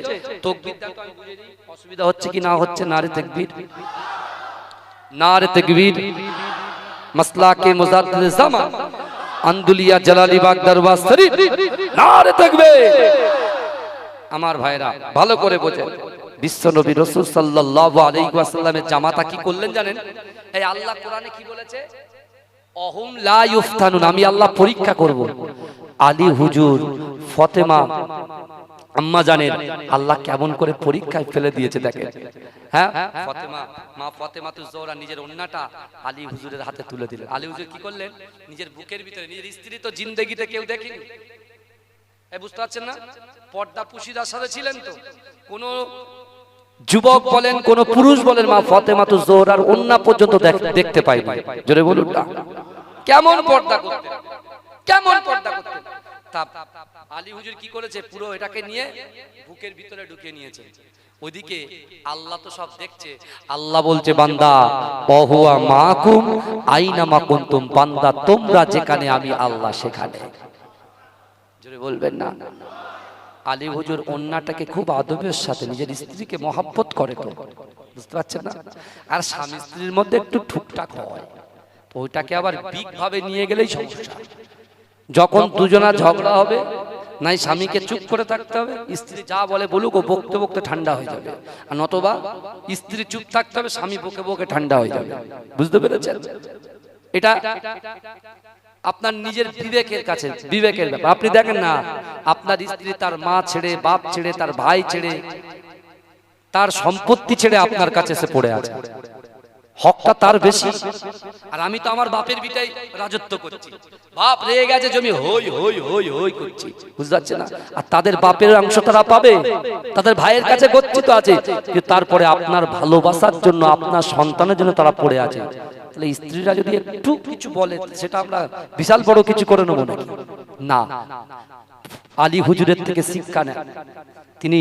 A: তাকবীরটা তো আমি বুঝে দিই, অসুবিধা হচ্ছে কি না হচ্ছে? নারে তাকবীর, নারে তাকবীর। মাসলাকে মুজাদ্দিদ জামান আন্দুলিয়া জালালিবাগ দরবার শরীফ, নারে তাকবীর। আমার ভাইরা ভালো করে বোঝেন, বিশ্বনবী রাসূল সাল্লাল্লাহু আলাইহি ওয়াসাল্লামের জামাতা কি করলেন জানেন? এই আল্লাহ কোরআনে কি বলেছে? অহুম লা ইফতানুন, আমি আল্লাহ পরীক্ষা করব। আলী হুজুর, ফাতেমা আম্মা জানেন আল্লাহ কেমন করে পরীক্ষায় ফেলে দিয়েছে দেখেন। হ্যাঁ, ফাতেমা, মা ফাতেমাতুজ জোহরা নিজের ওন্নাটা আলী হুজুরের হাতে তুলে দিলেন। আলী হুজুর কি করলেন? নিজের বুকের ভিতরে, নিজের স্ত্রী তো জিন্দেগিতে কেউ দেখেনি, বুঝতে পারছেন না? পর্দা পুশিদার সাথে ছিলেন তো, কোন যুবক বলেন কোন পুরুষ বলেন মা ফাতেমাতুজ জোহরার ওন্না পর্যন্ত দেখতে পাইনি। জোরে বলুন না, কেমন পর্দা করতেন, কেমন পর্দা করতেন। তা আলী হুজুর কি করেছে? পুরো এটাকে নিয়ে বুকের ভিতরে ঢুকিয়ে নিয়েছে। ওইদিকে আল্লাহ তো সব দেখছে। আল্লাহ বলছে, বান্দা ওহুয়া মাকুম আইনা মা কুনতুম, বান্দা তোমরা যেখানে আমি আল্লাহ সেখানে। জোরে বলবেন না। আলী হুজুর ওন্নাটাকে খুব আদবের সাথে নিজের স্ত্রীকে মহব্বত করে, তো বুঝতে পারছেন না? আর স্বামী স্ত্রীর মধ্যে একটু ঠুকটাক হয়, তো ওইটাকে আবার বিগ ভাবে নিয়ে গেলেই সমস্যা। যখন দুজনা ঝগড়া হবে, নাই স্বামীকে চুপ করে থাকতে হবে, স্ত্রী যা বলে বলুক, ও বকতে বকতে ঠান্ডা হয়ে যাবে, আর নতবা স্ত্রী চুপ থাকতে হবে, স্বামী বকে বকে ঠান্ডা হয়ে যাবে। বুঝতে পেরেছেন? এটা আপনার নিজের বিবেকের কাছে, বিবেকের ব্যাপার। আপনি দেখেন না, আপনার স্ত্রী তার মা ছেড়ে, বাপ ছেড়ে, তার ভাই ছেড়ে, তার সম্পত্তি ছেড়ে আপনার কাছে এসে পড়ে আছে, হকটা তার বেশি। আর আমি তো আমার বাপের ভিটাই রাজত্ব করছি, বাপ রেগে গেছে, জমি হই হই হই হই করছি, বুঝতে পারছেন না? আর তাদের বাপের অংশ তারা পাবে, তাদের ভাইয়ের কাছে গচ্ছিত আছে, কিন্তু তারপরে আপনার ভালোবাসার জন্য, আপনার সন্তানের জন্য তারা পড়ে আছে। তাহলে স্ত্রীরা যদি একটু কিছু বলে, সেটা আমরা বিশাল বড় কিছু করে নেবো নাকি? না, আলী হুজুরের থেকে শিক্ষা নেন। তিনি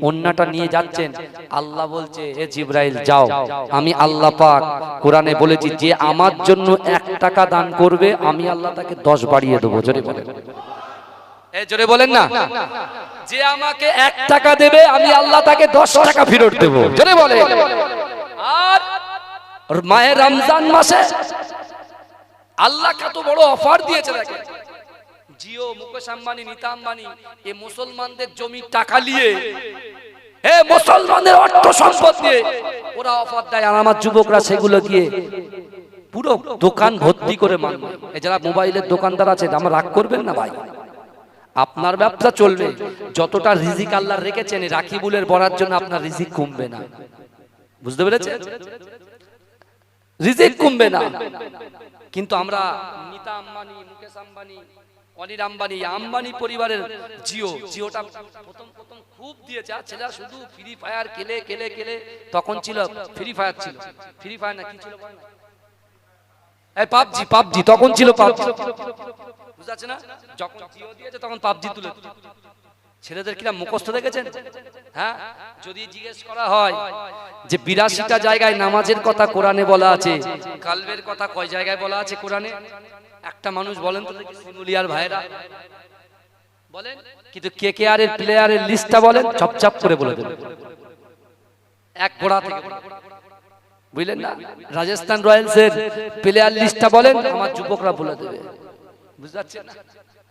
A: ওন্নাটা নিয়ে যাচ্ছেন, আল্লাহ বলছে, হে জিবরাইল যাও, আমি আল্লাহ পাক কোরআনে বলেছি, যে আমার জন্য 1 টাকা দান করবে আমি আল্লাহ তাকে 10 বাড়িয়ে দেবো। জোরে বলেন, জোরে বলেন না। যে আমাকে 1 টাকা দেবে আমি আল্লাহ তাকে 10 টাকা ফেরত দেবো। জোরে বলেন। আর মাহে রমজান মাসে আল্লাহ কত বড় অফার দিয়েছে দেখেন। জিও, মুকেশ আম্বানি, নীতা আম্বানি, এই মুসলমানদের জমি টাকা নিয়ে, মুসলমানদের অর্থ সম্পদ দিয়ে ওরা অফার দেয়, আর আমার যুবকরা সেগুলো গিয়ে পুরো দোকান ভর্তি করে মানবে। যারা মোবাইলের দোকানদার আছে, আমার রাগ করবেন না ভাই, আপনার ব্যবসা চলবে, যতটা রিজিক আল্লাহ রেখেছেন রাকিবুলের বরার জন্য আপনার রিজিক কমবে না। বুঝতে পেরেছেন? রিজিক কমবে না। কিন্তু আমরা নীতা আম্বানি, মুকেশ আম্বানি, অনিল আম্বানি, আম্বানি পরিবারের জিওটা প্রথম খুব দিয়েছে, আর ছেলেরা শুধু ফ্রি ফায়ার খেলে, তখন ছিল ফ্রি ফায়ার, ছিল ফ্রি ফায়ার না কি ছিল পাবজি, তখন ছিল পাবজি, বুঝতে না? যখন জিও দিয়েছে তখন পাবজি তুলে ছেলেদের কিনা মুখস্থ দেখেছেন? হ্যাঁ, যদি জিজ্ঞেস করা হয় যে 82টা জায়গায় নামাজের কথা কোরআনে বলা আছে, কালবের কথা কয় জায়গায় বলা আছে কোরআনে? একটা মানুষ বলেন তো দেখি, শিমুলিয়ার ভাইরা বলেন। কিন্তু KKR এর প্লেয়ারের লিস্টটা বলেন, চপচাপ করে বলে দেবেন এক গোড়া থেকে, বুঝলেন না? রাজস্থান রয়্যালস এর প্লেয়ার লিস্টটা বলেন, আমার যুবকরা বলে দেবে। বুঝতে পারছেন না?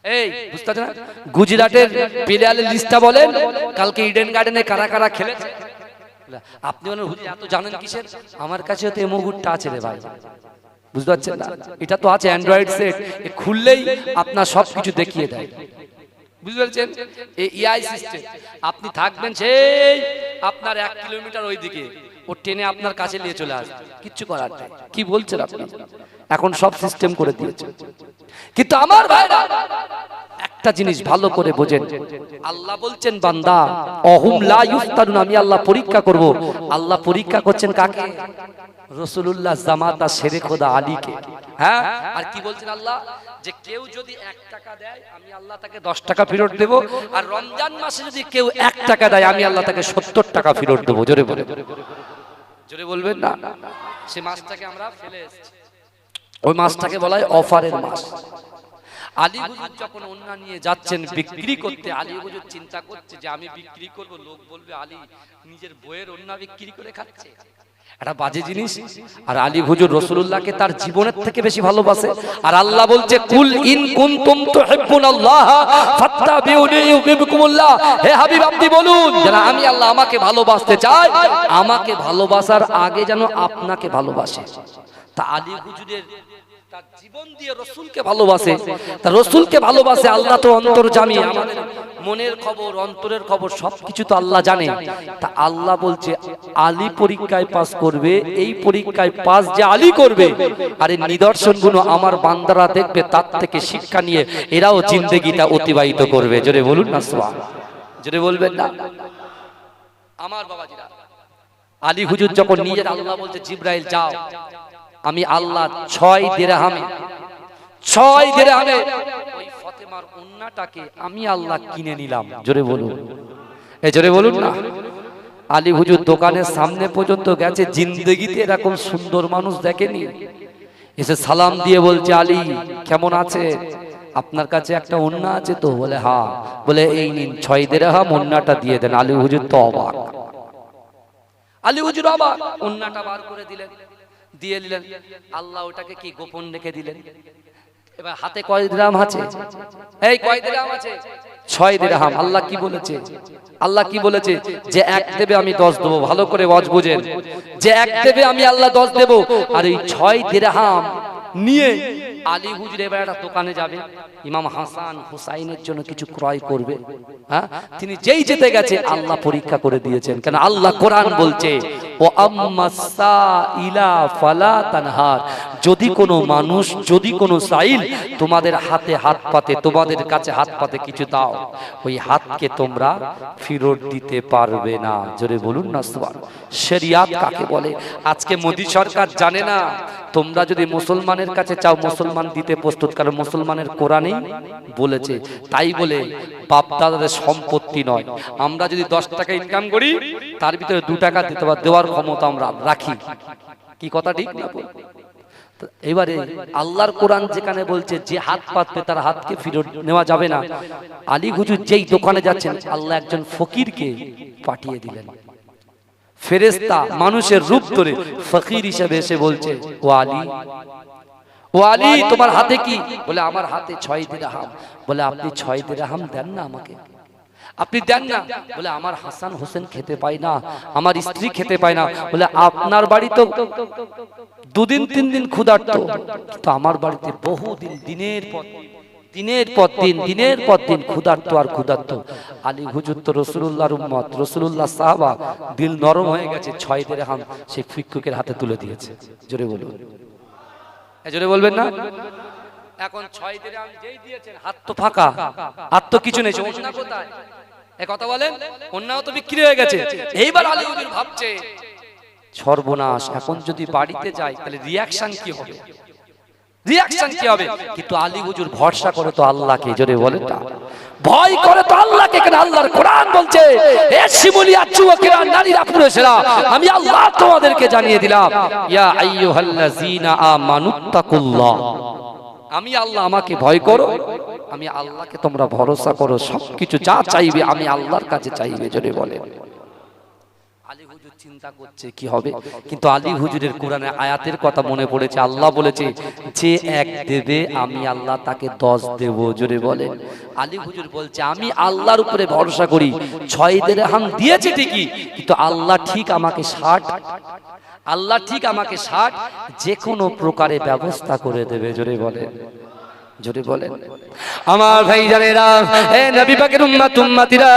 A: এই বুঝতে পারছেন না? গুজরাটের প্লেয়ারের লিস্টটা বলেন, কালকে ইডেন গার্ডেনে কারা কারা খেলেছে। আপনি বলেন হুজুর এত জানেন কিসের? আমার কাছে তো এমোগুটটা আছে রে ভাই। বুঝতে পারছেন না? এটা তো আছে অ্যান্ড্রয়েড সেট, খুললেই আপনার সবকিছু দেখিয়ে দেয়। বুঝতে পারছেন? এই এআই সিস্টেম, আপনি থাকবেন সেই আপনার 1 কিলোমিটার ওইদিকে, ও টেনে আপনার কাছে নিয়ে চলে আসবে, কিচ্ছু করার নেই। কি বলছেন আপনি? এখন সব সিস্টেম করে দিয়েছে। কিন্তু আমার ভাইরা একটা জিনিস ভালো করে বোঝেন, আল্লাহ বলছেন বান্দা অহুম লা ইফতানুন, আমি আল্লাহ পরীক্ষা করব। আল্লাহ পরীক্ষা করছেন কাকে? রাসূলুল্লাহ জামাতা শেরে খোদা আলীকে। হ্যাঁ, আর কি বলছেন আল্লাহ? যে কেউ যদি 1 টাকা দেয় আমি আল্লাহ তাকে 10 টাকা ফেরত দেব, আর রমজান মাসে যদি কেউ 1 টাকা দেয় আমি আল্লাহ তাকে 70 টাকা ফেরত দেব। জোরে বলে, জোরে বলবেন না? সে মাসটাকে আমরা ফেলে এসেছি, ওই মাসটাকে বলা হয় অফারের মাস। আলী হুজুর যখন ওন্না নিয়ে যাচ্ছেন বিক্রি করতে, আলী হুজুর চিন্তা করছে যে আমি বিক্রি করব, লোক বলবে আলী নিজের বইয়ের ওন্না বিক্রি করে খাচ্ছে, এটা বাজে জিনিস। আর আলী হুজুর রাসূলুল্লাহকে তার জীবনের থেকে বেশি ভালোবাসে। আর আল্লাহ বলছে কুল ইন কুনতুম তুহিব্বুনাল্লাহ ফাত্তাবিউনি ইউহিব্বুকুমুল্লাহ, হে হাবিব আপনি বলুন যারা আমি আল্লাহ আমাকে ভালোবাসতে চাই, আমাকে ভালোবাসার আগে যেন আপনাকে ভালোবাসে। তা আলী হুজুরের তার জীবন দিয়ে রাসূলকে ভালোবাসে, তা রাসূলকে ভালোবাসে। আল্লাহ তো অন্তর্যামী, আমাদের মনের খবর অন্তরের খবর সবকিছু তো আল্লাহ জানে। তা আল্লাহ বলছে আলী পরীক্ষায় পাস করবে, এই পরীক্ষায় পাস যে আলী করবে, আর এই নিদর্শনগুলো আমার বান্দারা দেখবে, তার থেকে শিক্ষা নিয়ে এরাও জিন্দেগিটা অতিবাহিত করবে। জোরে বলুন না সুবহান, জোরে বলবেন না? আমার বাবাজিরা, আলী হুজুর যখন নিজের, আল্লাহ বলছে জিবরাইল যাও, আমি আল্লাহ 6 দিরহামে ওই ফাতেমার উন্নাটাকে আমি আল্লাহ কিনে নিলাম। জোরে বলুন, এই জোরে বলুন না। আলী হুজুর দোকানের সামনে পর্যন্ত গেছে, জিন্দেগিতে এরকম সুন্দর মানুষ দেখেনি। এসে সালাম দিয়ে বলছে আলী কেমন আছে, আপনার কাছে একটা উন্না আছে তো? বলে হ্যাঁ। বলে এই নিন 6 দিরহাম, উন্নাটা দিয়ে দেন। আলী হুজুর তো অবাক, আলী হুজুর অবাক। উন্নাটা বার করে দিলেন, দিয়ে দিলেন। আল্লাহ ওটাকে কি গোপন রেখে দিলেন। এবার হাতে কয় দিরহাম আছে? এই কয় দিরহাম আছে? 6 দিরহাম। আল্লাহ কি বলেছে? আল্লাহ কি বলেছে? যে 1 দেবে আমি 10 দেবো। ভালো করে ওয়াজ বুঝেন, যে 1 দেবে আমি আল্লাহ 10 দেবো। আর এই 6 দিরহাম নিয়ে আলী হুজুর এবার একটা দোকানে যাবে, ইমাম হাসান হুসাইনের জন্য কিছু ক্রয় করবে। হ্যাঁ, তিনি যেই যেতে গেছে আল্লাহ পরীক্ষা করে দিয়েছেন। কেন? আল্লাহ কোরআন বলছে ও আম্মাসাইলা ফালা তানহার, যদি কোনো মানুষ, যদি কোনো সাইল তোমাদের হাতে হাত পাতে, তোমাদের কাছে হাত পাতে কিছু দাও, ওই হাতকে তোমরা ফেরত দিতে পারবে না। জোরে বলুন না সুবহানাল্লাহ। শরিয়াত কাকে বলে? আজকে মোদী সরকার জানে না। তোমরা যদি মুসলমানের কাছে চাও, মুসলমান দিতে প্রস্তুত, কারণ মুসলমানের কোরআনেই বলেছে। তাই বলে বাপ দাদাদের সম্পত্তি নয়। আমরা যদি 10 টাকা ইনকাম করি, তার ভিতরে 2 টাকা দিতে পার, দেওয়ার ক্ষমতা আমরা রাখি। কি কথা ঠিক না? এবারে আল্লাহর কোরআন যেখানে বলছে যে হাত পাতবে তার হাতকে ফেরত নেওয়া যাবে না, আলী হুজুর যেই দোকানে যাচ্ছেন, আল্লাহ একজন ফকিরকে পাঠিয়ে দিলেন। ফেরেশতা মানুষের রূপ ধরে ফকির হিসেবে এসে বলছে ও আলী, ও আলী তোমার হাতে কি? বলে আমার হাতে 6 দিরহাম। বলে আপনি 6 দিরহাম দেন না আমাকে, আপনি দেন না। বলে আমার হাসান হোসেন খেতে পায় না, আমার স্ত্রী খেতে পায় না। বলে আপনার বাড়ি তো 2 দিন 3 দিন ক্ষুধার্ত, তো আমার বাড়িতে বহুদিন, দিনের পর দিন ক্ষুধার্ত আর ক্ষুধার্ত। আলী হুজুর তো রাসূলুল্লাহর উম্মত, রাসূলুল্লাহ সাহাবা, দিল নরম হয়ে গেছে। 6 দিরহাম সেই ফিকুকের হাতে তুলে দিয়েছে। জোরে বলুন, জোরে বলবেন না? এখন 6 দিরহাম যেই দিয়েছেন, হাত তো ফাঁকা, হাত তো কিছু নেই। ওন্না কোথায়? এই কথা বলেন, ওন্নাও তো বিক্রি হয়ে গেছে। এইবার আলী হুজুর ভাবছে সর্বনাশ, এখন যদি বাড়িতে যাই তাহলে রিয়াকশন কি হবে? রিয়াকশন কি হবে? কিন্তু আলী হুজুর ভরসা করে তো আল্লাহকে, জোরে বলে না, ভয় করে তো আল্লাহকে। কেন? আল্লাহর কোরআন বলছে, এ শিমুলিয়া যুবকেরা, নারীরা, পুরুষেরা, আমি আল্লাহ তোমাদেরকে জানিয়ে দিলাম, ইয়া আইয়ুহাল্লাযীনা আমানুত্তাকুল্লাহ, আমি আল্লাহ, আমাকে ভয় করো, আমি আল্লাহকে তোমরা ভরসা করো, সবকিছু যা চাইবে আমি আল্লাহর কাছে চাইবে, জোরে বলে। আলী হুজুর চিন্তা করছে কি হবে, কিন্তু আলী হুজুরের কোরআনে আয়াতের কথা মনে পড়েছে। আল্লাহ বলেছে, যে এক দেবে আমি আল্লাহ তাকে 10 দেব, জোরে বলে। আলী হুজুর বলছে, আমি আল্লাহর উপরে ভরসা করি, 6 দিরহাম দিয়েছে ঠিকই, কিন্তু আল্লাহ ঠিক আমাকে 60, আল্লাহ ঠিক আমাকে 60 যে কোনো প্রকারে ব্যবস্থা করে দেবে, জোরে বলে, জোরে বলেন। আমার ভাই জানেরা, হে নবী পাকের উম্মত উম্মতিরা,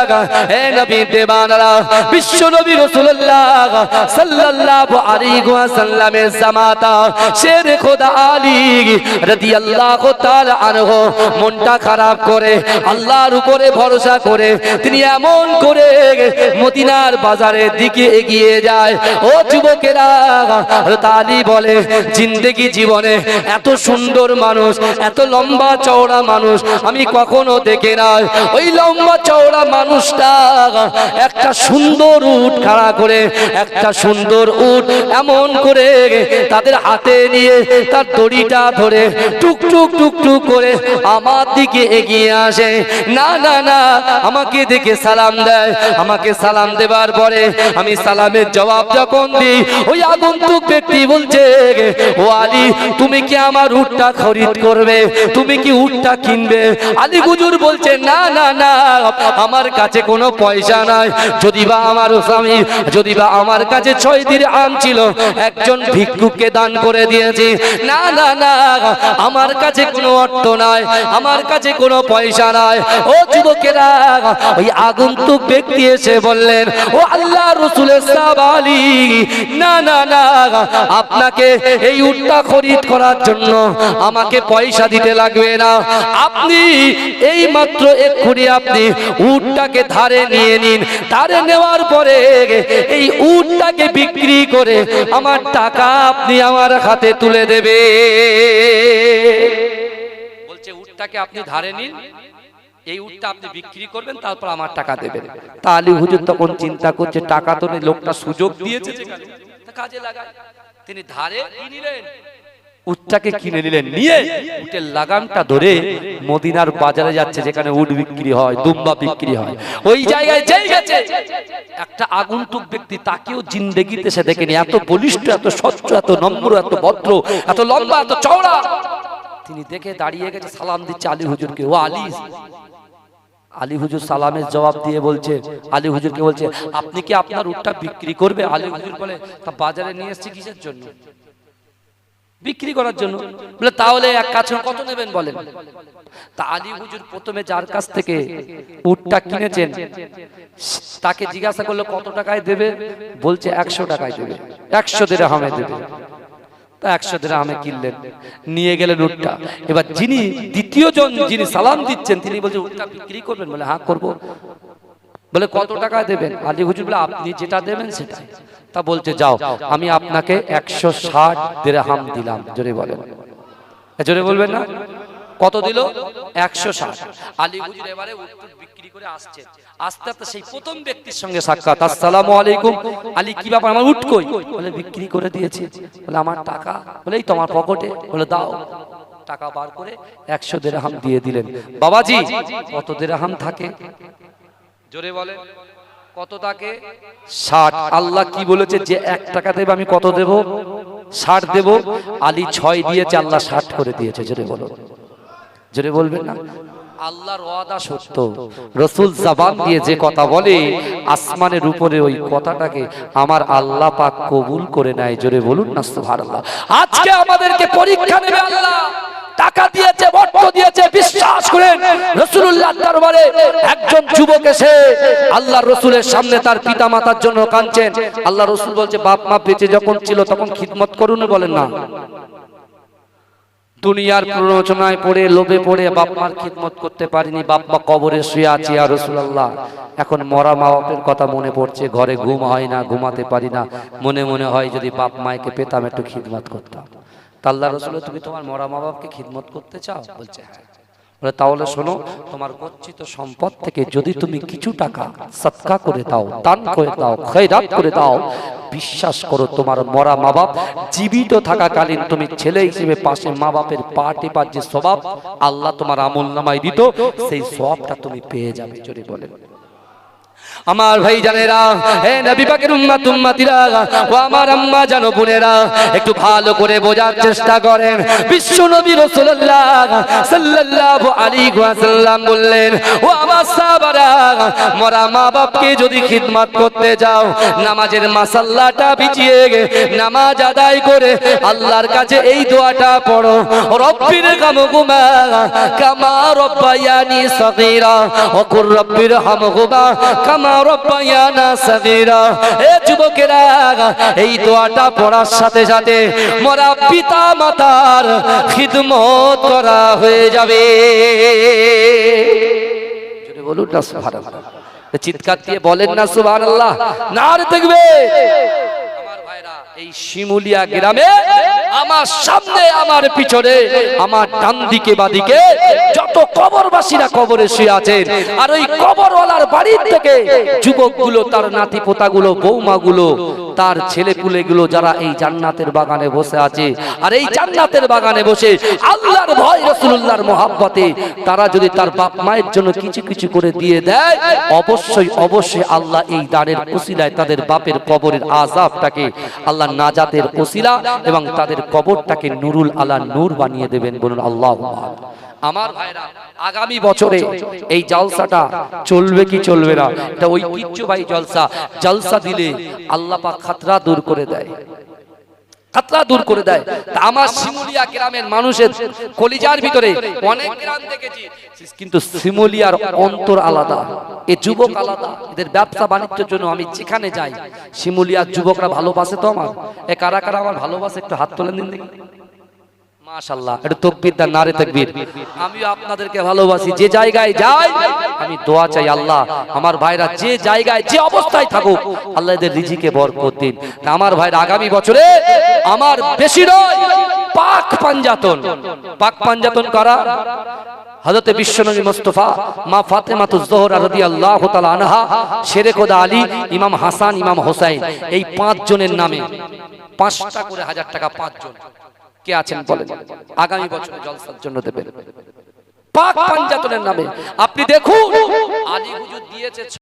A: হে নবী দেবানারা, বিশ্ব নবী রাসূলুল্লাহ সাল্লাল্লাহু আলাইহি ওয়াসাল্লামের জামাতা শের খোদা আলী রাদিয়াল্লাহু তাআলা আনহু মনটা খারাপ করে আল্লাহর উপরে ভরসা করে তিনি এমন করে মদিনার বাজারের দিকে এগিয়ে যায়। ও যুবকেরা, আলী বলে, জিন্দেগি জীবনে এত সুন্দর মানুষ, এত লম্বা চওড়া মানুষ আমি কখনো দেখে নাই। ওই লম্বা চওড়া মানুষটা একটা সুন্দর উট খাড়া করে, একটা সুন্দর উট এমন করে তাদের হাতে নিয়ে তার দড়িটা ধরে টুকটুক টুকটুক করে আমার দিকে এগিয়ে আসে। না না না, আমাকে দেখে সালাম দেয়। আমাকে সালাম দেবার পরে আমি সালামের জবাব যখন দিই, ওই আগন্তুক ব্যক্তি বলছে, ও আলী, তুমি কি আমার উটটা খরিদ করবে? তুমি কি উটটা কিনবে? আলী হুজুর বলছে, না না না, আমার কাছে কোনো পয়সা নাই, যদি বা আমার স্বামী, যদি বা আমার কাছে 6 দিরহাম ছিল, একজন ভিক্ষুককে দান করে দিয়েছি। না না না, আমার কাছে কোনো অর্থ নাই, আমার কাছে কোনো পয়সা নাই। ও যুবকেরা, ওই আগন্তুক ব্যক্তি এসে বললেন, ও আল্লাহর রাসূলের সাহাবা আলী, না না না, আপনাকে এই উটটা খরিদ করার জন্য আমাকে পয়সা দিতে লাগবে না, আপনি এই মাত্র এক্ষুনি আপনি উটটাকে ধারে নিয়ে নিন, ধারে নেওয়ার পরে এই উটটাকে বিক্রি করে আমার টাকা আপনি আমার হাতে তুলে দেবে। বলছে, উটটাকে আপনি ধারে নিন, এই উটটা আপনি বিক্রি করবেন, তারপর আমার টাকা দেবেন। তা আলী হুজুর তখন চিন্তা করছে, টাকা তো নেই, লোকটা সুযোগ দিয়েছে, কাজে লাগায়। তিনি ধারে নিলেন, উটটাকে কিনে নিলেন, নিয়ে উটের লাগামটা ধরে মদিনার বাজারে যাচ্ছে, যেখানে উট বিক্রি হয়, দুম্বা বিক্রি হয়। ওই জায়গায় যেই গেছে, একটা আগন্তুক ব্যক্তি, তাকেও জিন্দেগিতে সে দেখেনি, এত বলিষ্ঠ, এত স্বচ্ছ, এত নম্র, এত ভদ্র, এত লম্বা, এত চওড়া। তিনি দেখে দাঁড়িয়ে গেছে, সালাম দিচ্ছে আলী হুজুরকে। ও আলী, আলী হুজুর সালামের জবাব দিয়ে বলছে, আলী হুজুরকে বলছে, আপনি কি আপনার উটটা বিক্রি করবে? আলী হুজুর বলে, তা বাজারে নিয়ে এসেছি কিসের জন্য? বিক্রি করার জন্য। বলে, তাহলে এক কাজ, কত নেবেন বলেন? তা আলী হুজুর প্রথমে যার কাছ থেকে উটটা কিনেছেন তাকে জিজ্ঞাসা করলো, কত টাকায় দেবে? বলছে 100 টাকায় দেবে, 100 দিরহামে দেবে। তা 100 দিরহামে কিনলেন, নিয়ে গেলেন উটটা। এবার যিনি দ্বিতীয় জন, যিনি সালাম দিচ্ছেন, তিনি বলছেন, উটটা বিক্রি করবেন? বলে, হ্যাঁ করবো। বলে, কত টাকা দেবেন? আলী হুজুর বলে, আপনি যেটা দেবেন সেটা। তা বলছে, যাও, আমি আপনাকে 160 দিরহাম দিলাম। জোরে বলেন, জোরে বলবেন না? কত দিল? 160। আলী হুজুর এবারে উট বিক্রি করে আসছে, আস্তে আস্তে সেই প্রথম ব্যক্তির সঙ্গে সাক্ষাৎ। আসসালামু আলাইকুম। আলী, কি ব্যাপার, আমার উট কই? বলে, বিক্রি করে দিয়েছি। বলে, আমার টাকা? বলে, এই তোমার পকেটে। বলে, দাও। টাকা বার করে 100 দিরহাম দিয়ে দিলেন। বাবাজি, কত দিরহাম থাকে? জোরে বলে, কত থাকে? 60। আল্লাহ কি বলেছে? যে 1 টাকা দেবে আমি কত দেব? 60 দেব। আলী 6 দিয়েছে, আল্লাহ 60 করে দিয়েছে। জোরে বলো, জোরে বলবেন না? আল্লাহর ওয়াদা সত্য, রাসূল জবান দিয়ে যে কথা বলে, আসমানের উপরে ওই কথাটাকে আমার আল্লাহ পাক কবুল করে নেয়। জোরে বলুন না সুবহানাল্লাহ। আজকে আমাদেরকে পরীক্ষা নেবে আল্লাহ। টাকা দিয়েছে, অর্থ দিয়েছে, বিশ্বাস করেন রাসূলুল্লাহর দরবারে একজন যুবক এসে আল্লাহর রাসূলের সামনে তার পিতা মাতার জন্য কাঁদছেন। আল্লাহ রাসূল বলছে, বাপ মা বেঁচে যখন ছিল তখন খিদমত করুন, বলেন না? দুনিয়ার প্ররোচনায় পড়ে, লোভে পড়ে বাপ মার খিদমত করতে পারিনি, বাপ মা কবরে শুয়ে আছে, ইয়া রাসূলুল্লাহ। এখন মরা মা বাপের কথা মনে পড়ছে, ঘরে ঘুম হয় না, ঘুমাতে পারি না, মনে মনে হয় যদি বাপ মাকে পেতাম একটু খিদমত করতাম। আল্লাহ রাসূল তুমি তোমার মরা মা বাবাকে খিদমত করতে চাও? বলছে হ্যাঁ। বলে তাহলে শোনো, তোমার গচ্ছিত সম্পদ থেকে যদি তুমি কিছু টাকা সদকা করে দাও, দান করে দাও, খয়রাত করে দাও, বিশ্বাস করো তোমার মরা মা বাপ জীবিত থাকাকালীন তুমি ছেলে হিসেবে পাশে মা বাপের পা টেপার যে সওয়াব আল্লাহ তোমার আমলনামায় দিত, সেই সওয়াবটা তুমি পেয়ে যাবে। জোরে বলেন। আমার ভাই জানেরা, হে নবী পাকের উম্মত উম্মতিরা, ও আমার আম্মা জানো বোনেরা, একটু ভালো করে বোঝার চেষ্টা করেন। বিশ্ব নবী রাসূলুল্লাহ সাল্লাল্লাহু আলাইহি ওয়াসাল্লাম বললেন, ও আমার সাহাবারা, মরা মা বাপকে যদি খিদমত করতে যাও, নামাজের মাসাল্লাটা বিছিয়ে নামাজ আদায় করে আল্লাহর কাছে এই দোয়াটা পড়ো, রব্বির গামগুমা কামা রব্বায়ানি সগীরা ওয়া কুর রব্বির হামগুমা কামা রব্বায়ানা সগীরা। এ যুবকেরা, এই দোয়াটা পড়ার সাথে সাথে মরা পিতা মাতার খিদমত করা হয়ে যাবে। জোরে বলুন না সুবহানাল্লাহ। চিৎকার দিয়ে বলেন না সুবহানাল্লাহ। নারে তাকবীর। আমার ভাইরা, এই শিমুলিয়া গ্রামে আমার সামনে আমার পিছনে আমার ডান দিকে বাদিকে যত কবরবাসীরা কবরে শুয়ে আছেন, আর ওই কবরওয়ালার বাড়ির থেকে যুবকগুলো, তার নাতি পোতাগুলো, বৌমাগুলো, তার ছেলেপুলেগুলো যারা এই জান্নাতের বাগানে বসে আছে, আর এই জান্নাতের বাগানে বসে আল্লাহর ভয় রাসূলুল্লাহর মহব্বতে তারা যদি তার বাপ মায়ের জন্য কিছু কিছু করে দিয়ে দেয়, অবশ্যই অবশ্যই আল্লাহ এই দানের ওসিলায় তাদের বাপের কবরের আযাবটাকে আল্লাহ নাজাতের ওসিলা এবং তাদের কবরটাকে নুরুল আলা নূর বানিয়ে দেবেন। বলুন আল্লাহুম্মা। আমার ভাইরা, আগামী বছরে এই জলসাটা চলবে কি চলবে না, এটা ঐতিহ্যবাহী জলসা। জলসা দিলে আল্লাহ পাক খাতরা দূর করে দেয়, খাতরা দূর করে দেয়। তা আমার শিমুলিয়া গ্রামের মানুষের কলিজার ভিতরে অনেক গ্রাম দেখেছি, কিন্তু শিমুলিয়ার অন্তর আলাদা, এ যুবক আলাদা। এদের ব্যবসা বাণিজ্যের জন্য আমি যেখানে যাই, শিমুলিয়ার যুবকরা ভালোবাসে তো আমার। এ কারা কারা আমার ভালোবাসে একটু হাত তোলেন দিন দেখি। মাশাআল্লাহ, একটু তাকবীর দেন, নারে তাকবীর। আমিও আপনাদেরকে ভালোবাসি। যে জায়গায় যাই আমি দোয়া চাই, আল্লাহ আমার ভাইরা যে জায়গায় যে অবস্থায় থাকুক আল্লাহ এদের রিজিকে বরকত দিন। আমার ভাইরা, আগামী বছরে আমার বেশি নয়, পাক পাঞ্জাতন। পাক পাঞ্জাতন করা হযরত বিশ্বনবী মুস্তাফা মা ফাতেমাতুজ জোহরা রাদিয়াল্লাহু তাআলা আনহা, শেরে খোদা আলী, ইমাম হাসান, ইমাম হোসেন, এই 5 জনের নামে 5টা করে 1000 টাকা 5 জন কে আছেন বলেন, আগামী বছরে জলসার জন্য দেবেন পাক পাঞ্জাতনের নামে। আপনি দেখুন আলী হুজুর দিয়েছে